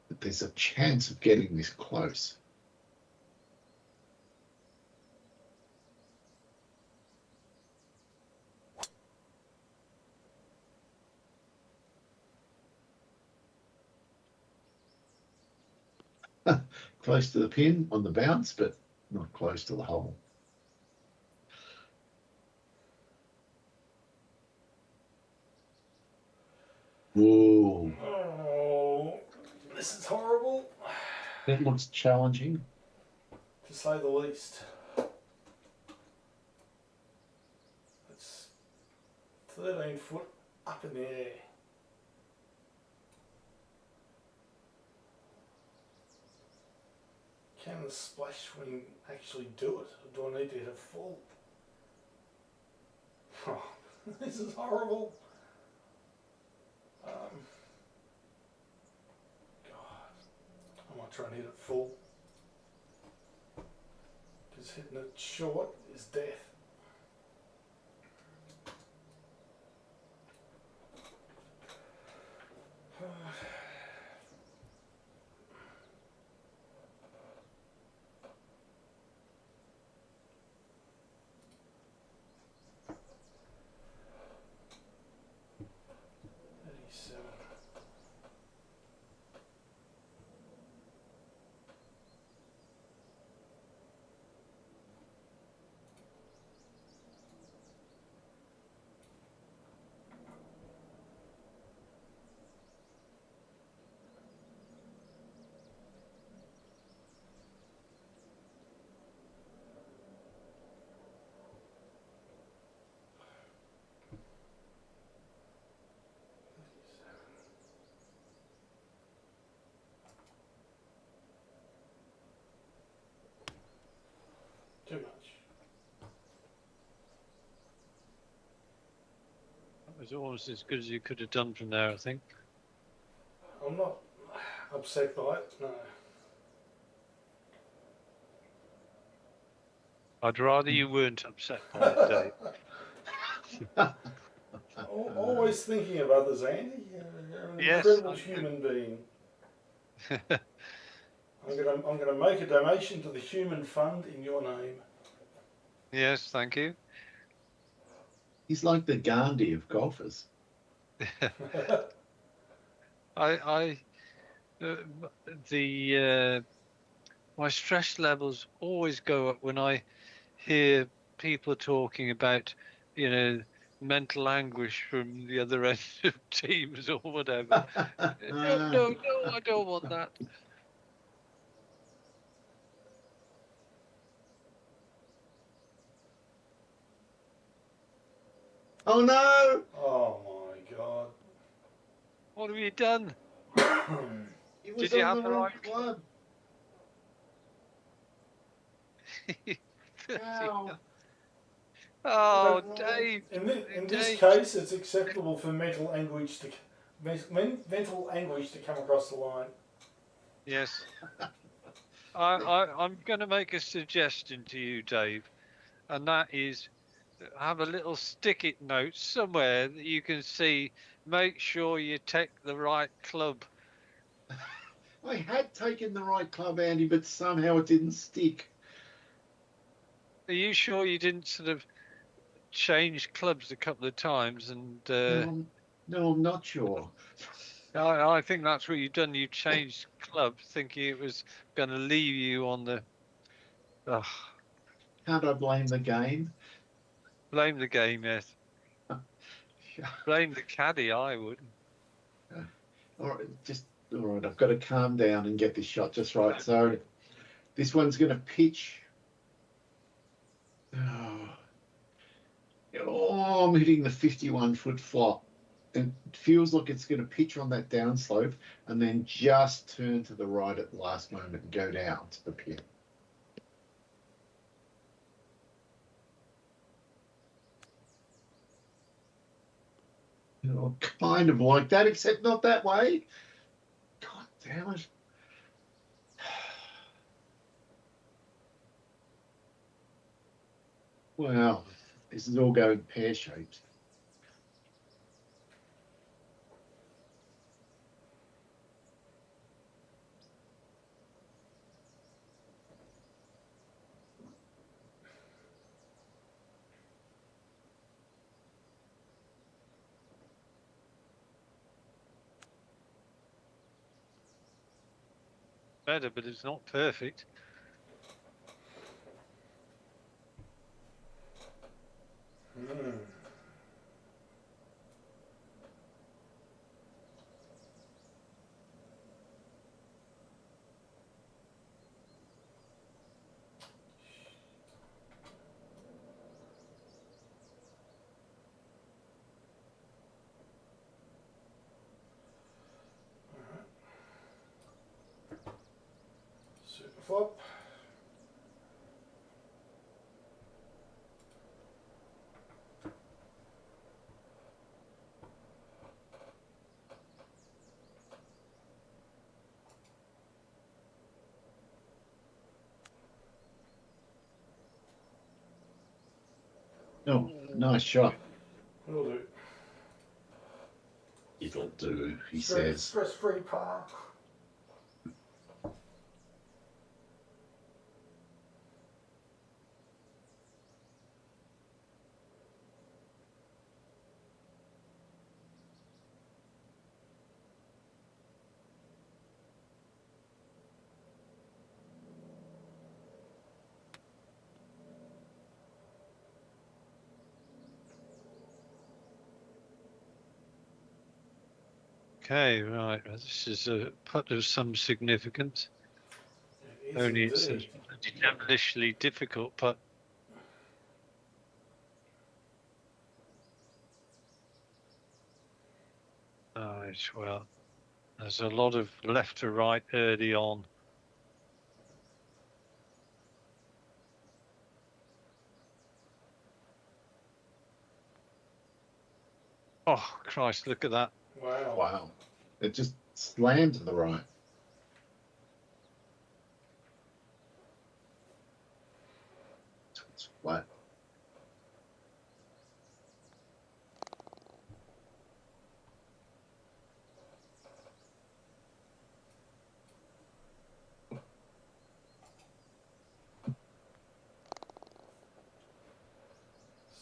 that there's a chance of getting this close. Close to the pin on the bounce, but not close to the hole. Whoa, Oh, this is horrible, that looks challenging. to say the least. It's 13 foot up in the air. Can the splash swing actually do it? Or do I need to hit a full? Oh, this is horrible. God, I might try and hit it full. Because hitting it short is death. Too much. That was almost as good as you could have done from there, I think. I'm not upset by it, no. I'd rather you weren't upset by it, Dave. Always thinking of others, Andy. You're an Yes, incredible I do. human being. I'm gonna make a donation to the Human Fund in your name. Yes, thank you. He's like the Gandhi of golfers. My stress levels always go up when I hear people talking about, mental anguish from the other end of teams or whatever. No, I don't want that. Oh no! Oh my God. What have you done? He was Did you on have the the wrong right club. Ow. Oh, Dave. In this Dave. case, it's acceptable for mental anguish to come across the line. Yes. I'm going to make a suggestion to you, Dave, and that is have a little stick-it note somewhere that you can see. Make sure you take the right club. I had taken the right club, Andy, but somehow it didn't stick. Are you sure you didn't sort of change clubs a couple of times? And No, I'm not sure. I think that's what you've done. You changed club, thinking it was going to leave you on the. Can't I blame the game? Blame the game, yes. Blame the caddy, I would. All right. I've got to calm down and get this shot just right. So this one's going to pitch. Oh, I'm hitting the 51-foot flop. It feels like it's going to pitch on that downslope and then just turn to the right at the last moment and go down to the pin. Kind of like that, except not that way. God damn it. Wow, this is all going pear-shaped. Better, but it's not perfect. Super flop. Oh, nice shot. Will do. It'll do, he says. Stress-free par. Okay, right. This is a putt of some significance. It is Only it's a indeed. devilishly difficult putt. Right, well, there's a lot of left to right early on. Oh, Christ, look at that. Wow. Wow. It just slammed to the right. It's flat.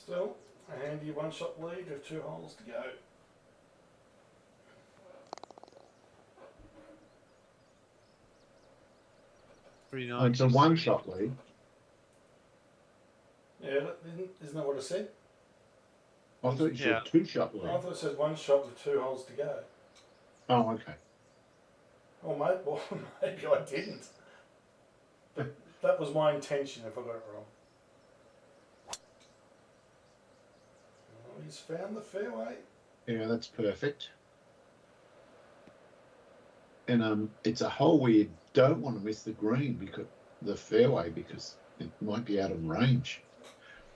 Still, a handy one-shot lead with 2 holes to go. It's a one-shot lead. Yeah, isn't that what it said? I thought you said Yeah. 2-shot lead. I thought it said 1 shot with 2 holes to go. Oh, okay. Oh, mate, well, maybe I didn't. But that was my intention if I got it wrong. Well, he's found the fairway. Yeah, that's perfect. And it's a hole where you don't want to miss the green because the fairway because it might be out of range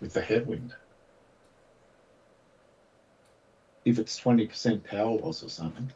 with the headwind. If it's 20% power loss or something.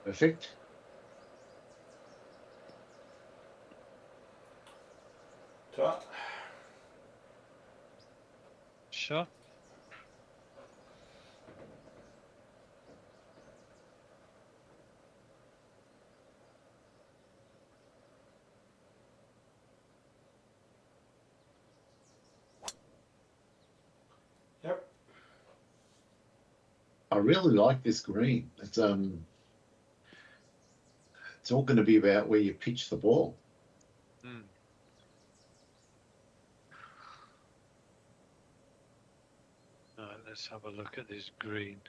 Perfect. Shot. Sure. I really like this green. It's all going to be about where you pitch the ball. Mm. Right, let's have a look at this green.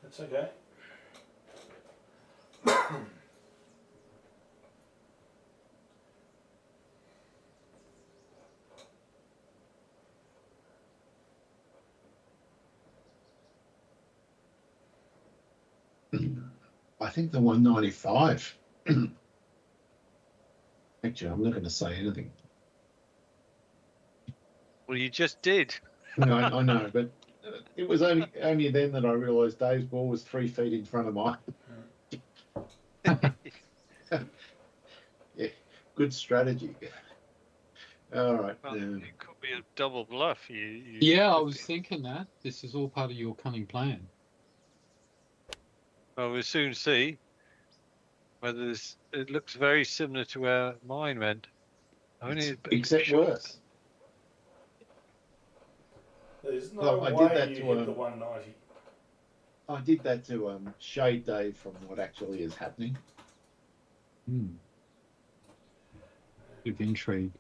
That's okay. I think the 195. Actually, I'm not going to say anything. Well, you just did. I know, but it was only then that I realised Dave's ball was 3 feet in front of mine. Yeah, good strategy. All right. Well, it could be a double bluff. Yeah, I was thinking that. This is all part of your cunning plan. Well, we'll soon see whether this. It looks very similar to where mine went. Only a bit Except short. worse. There's no Well, I did way that you to, hit the 190. I did that to shade Dave from what actually is happening. Bit of intrigue.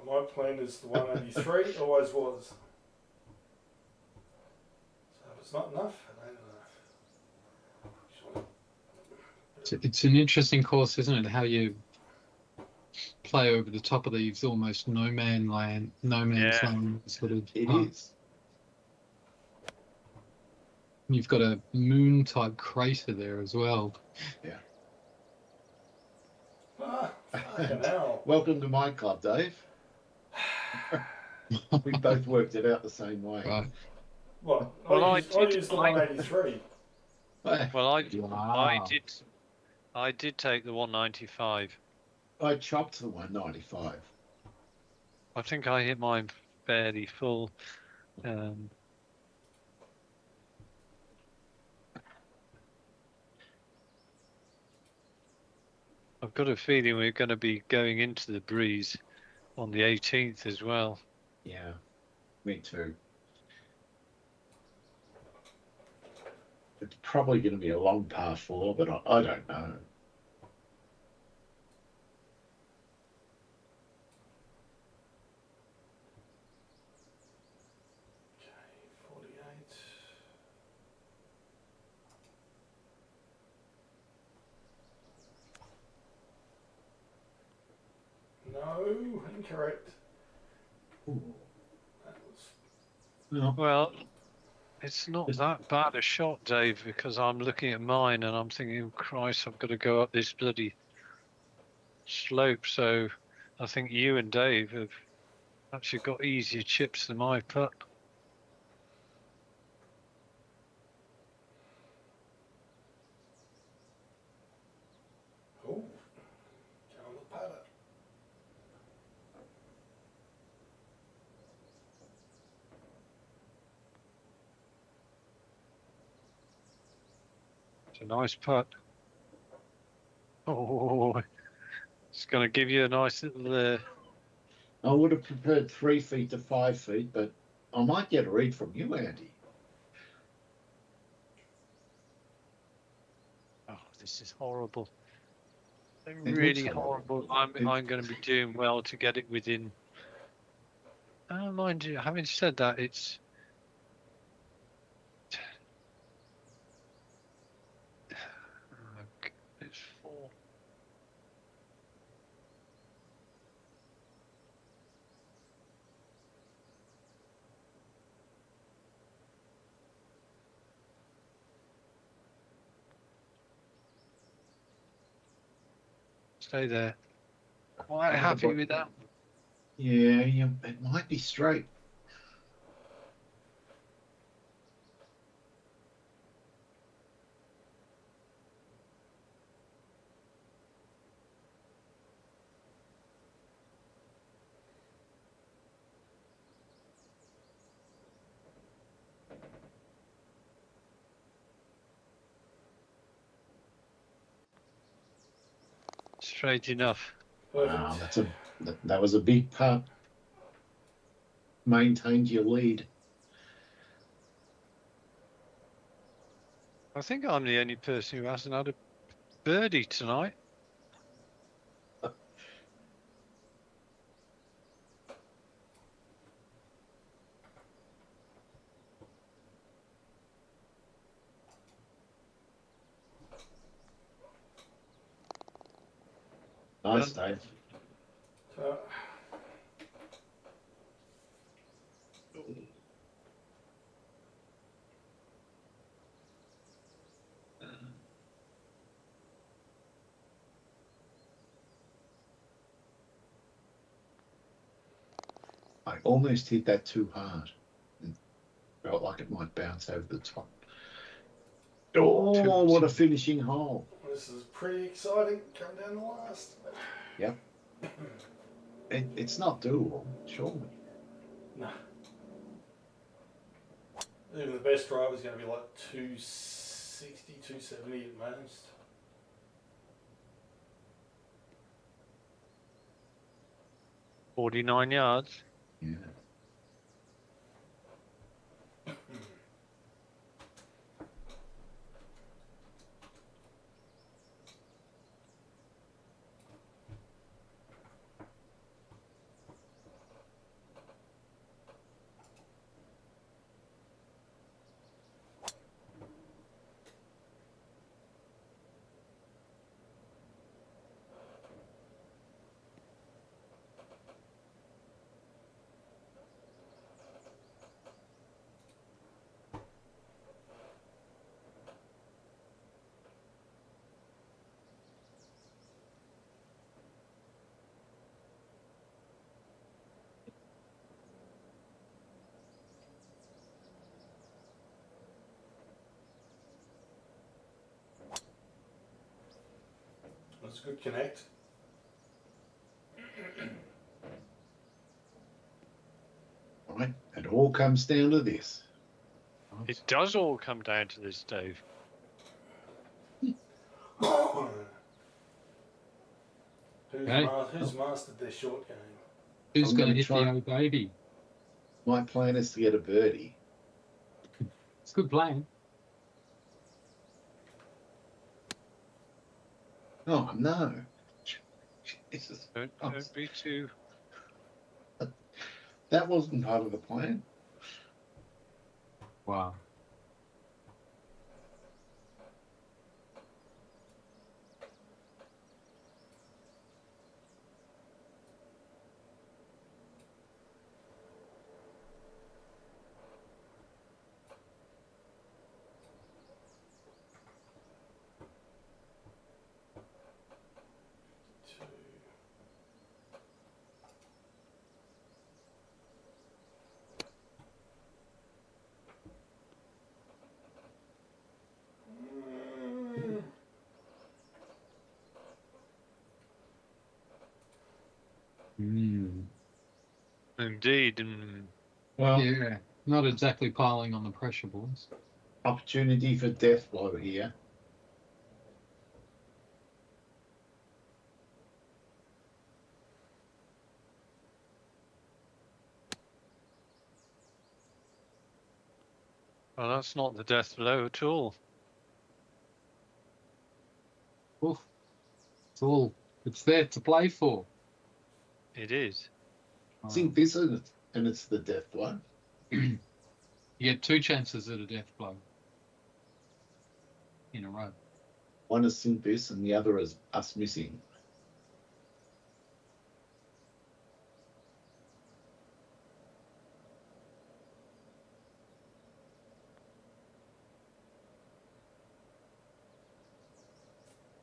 My plan is the 183, always was. So if it's not enough, it ain't enough. It's an interesting course, isn't it? How you play over the top of these almost no man's land sort of. It is. You've got a moon type crater there as well. Yeah. Fucking hell. Welcome to my club, Dave. We both worked it out the same way. Right. What? Well, I used the 183. Well, Wow. I did take the 195. I chopped the 195. I think I hit mine fairly full. I've got a feeling we're going to be going into the breeze on the 18th as well. Yeah, me too. It's probably going to be a long par 4, but I don't know. Okay, 48. No, incorrect. Ooh. That was No. Well, it's not that bad a shot, Dave, because I'm looking at mine and I'm thinking, Christ, I've got to go up this bloody slope. So I think you and Dave have actually got easier chips than my putt. oh, down the putter. It's a nice putt. Oh, it's going to give you a nice little. I would have preferred 3 feet to 5 feet, but I might get a read from you, Andy. Oh, this is horrible. It Really looks horrible. horrible. I'm going to be doing well to get it within. Mind you, having said that, it's. It's 4. Stay there. Quite happy with that. Yeah, it might be straight. Straight enough. Wow, Perfect. that was a big putt. Maintained your lead. I think I'm the only person who hasn't had a birdie tonight. Nice, Dave. So, I almost hit that too hard. It felt like it might bounce over the top. Oh, what a finishing hole. this is pretty exciting. Come down the last. Yep. It's not doable, surely. No. Even the best driver is going to be like 260, 270 at most. $49 yards. Yeah. That's a good connect. Right. It all comes down to this. It does all come down to this, Dave. Who's mastered their short game? Who's I'm going to gonna hit try- the old baby? My plan is to get a birdie. It's a good plan. Oh, no. Jesus. Don't be too. That wasn't part of the plan. Wow. Mm. Indeed. Well, Yeah, not exactly piling on the pressure, boys. opportunity for death blow here. Well, that's not the death blow at all. Oof. It's there to play for. It is. Think this and it's the death blow. You get 2 chances at a death blow in a row. One is think this and the other is us missing.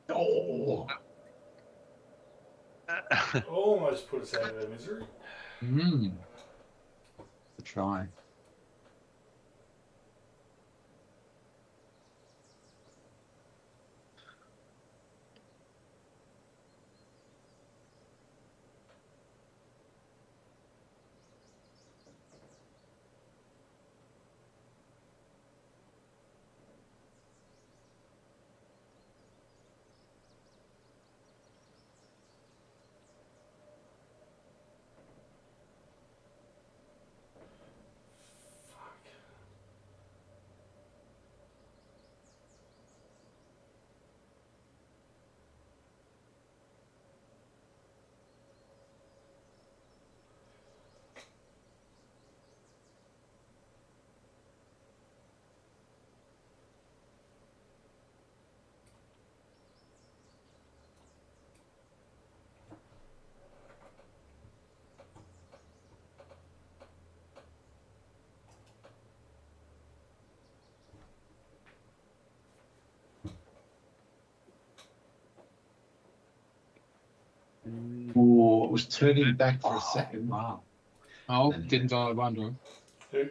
Oh, Almost put us out of our misery. Mm. To try. Oh, it was turning back for a second. Wow. Oh, didn't I wonder? Who?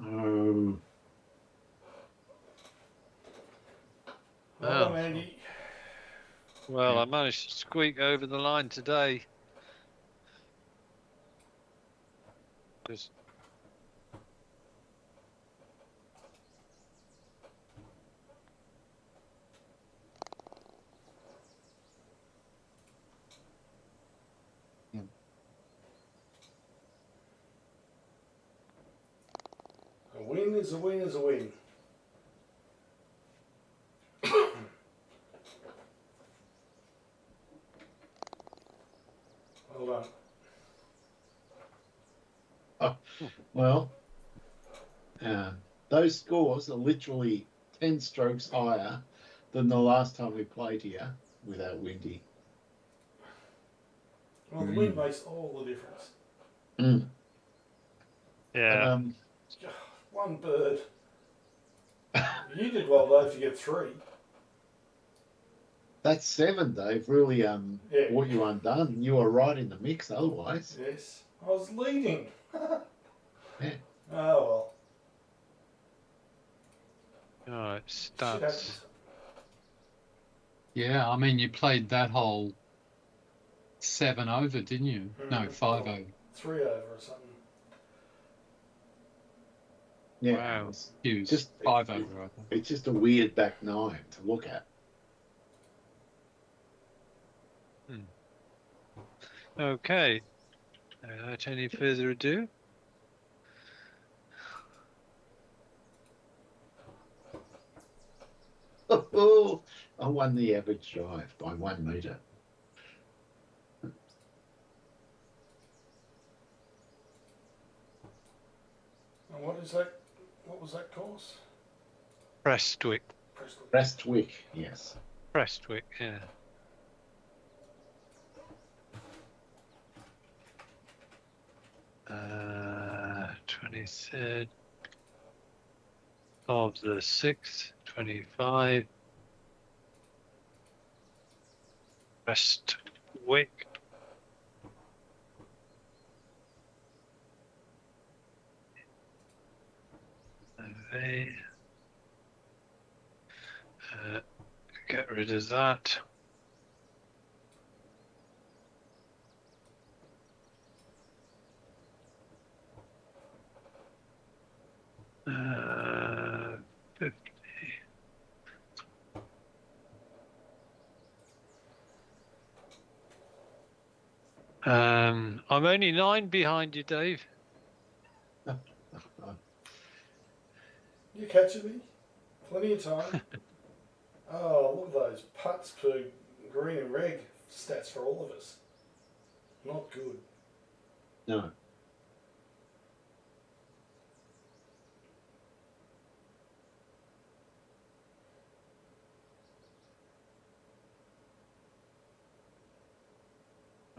Oh, Well, Oh. Andy. Well, I managed to squeak over the line today. Just A win is a win is a win. Well done. well, those scores are literally 10 strokes higher than the last time we played here without Windy. Well, the wind makes all the difference. Mm. yeah. One bird. You did well though if you get 3. That's 7, Dave. Really Yeah. brought you undone. You were right in the mix otherwise. Yes. I was leading. Yeah. Oh All right, well. Shit stats. happens. Yeah, I mean, you played that whole 7 over, didn't you? No, 5 over. 3 over or something. Yeah. Wow. It's Hughes, just 5 over, I think. It's just a weird back 9 to look at. Okay. Without any further ado, Oh, I won the average drive by 1 metre. And what is that? What was that course? Prestwick. Prestwick, yes. Prestwick, yeah. 23rd of the 6th, 25. Prestwick. Okay. Get rid of that. Uh, 50. I'm only 9 behind you, Dave. You catching me? Plenty of time. Oh, look at those putts per green and reg stats for all of us. Not good. No.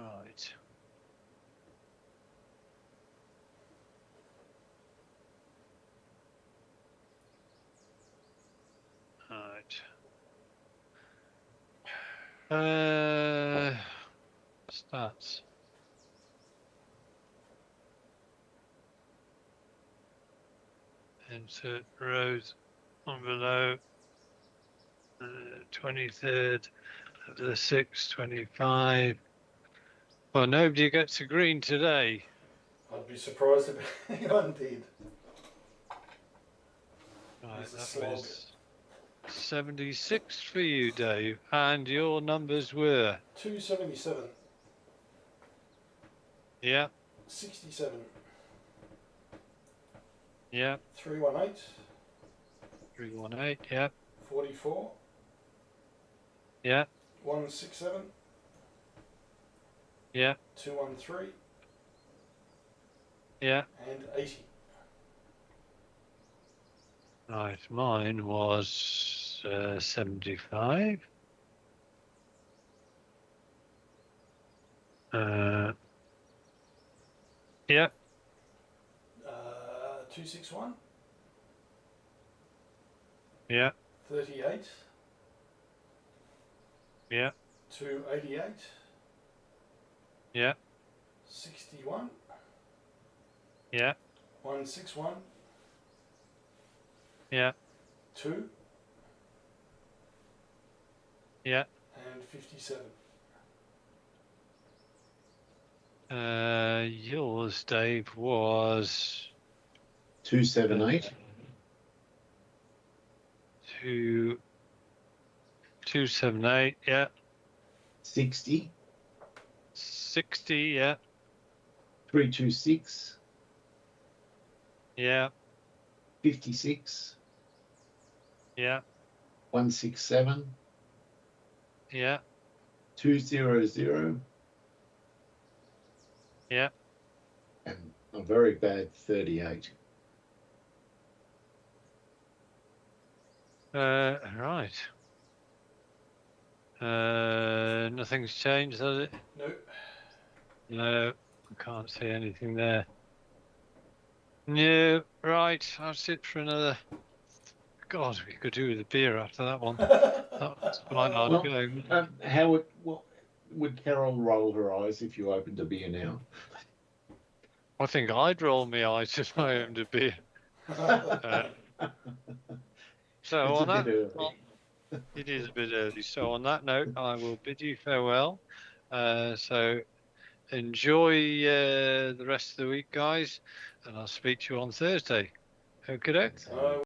Right. Right. Stats. Insert rows on below. 23rd of the 6th, 25. Well, nobody gets a green today. I'd be surprised if anyone did. Right, It's a that slog. was 76 for you, Dave. And your numbers were? 277, Yeah, 67, yeah. 318, 318, yeah, 44, yeah, 167, yeah, 213, yeah. and 80. Right, mine was 75. Yeah, 261, yeah, 38, yeah, 288, yeah, 61, yeah, 161, yeah, 2, yeah. and 57. Yours, Dave, was 278. 278, yeah. 60. 60, yeah, 326. yeah, 56. yeah, 167. yeah, 200. yeah. And a very bad 38. Right. Nothing's changed, has it? Nope. No, I can't see anything there. No, right. I'll sit for another. God, we could do with a beer after that one. That's quite hard Well, going. how would Carol roll her eyes if you opened a beer now? I think I'd roll my eyes if I owned a beer. So It's on a that, bit early. it is a bit early. So on that note, I will bid you farewell. So enjoy the rest of the week, guys, and I'll speak to you on Thursday. Okay. So,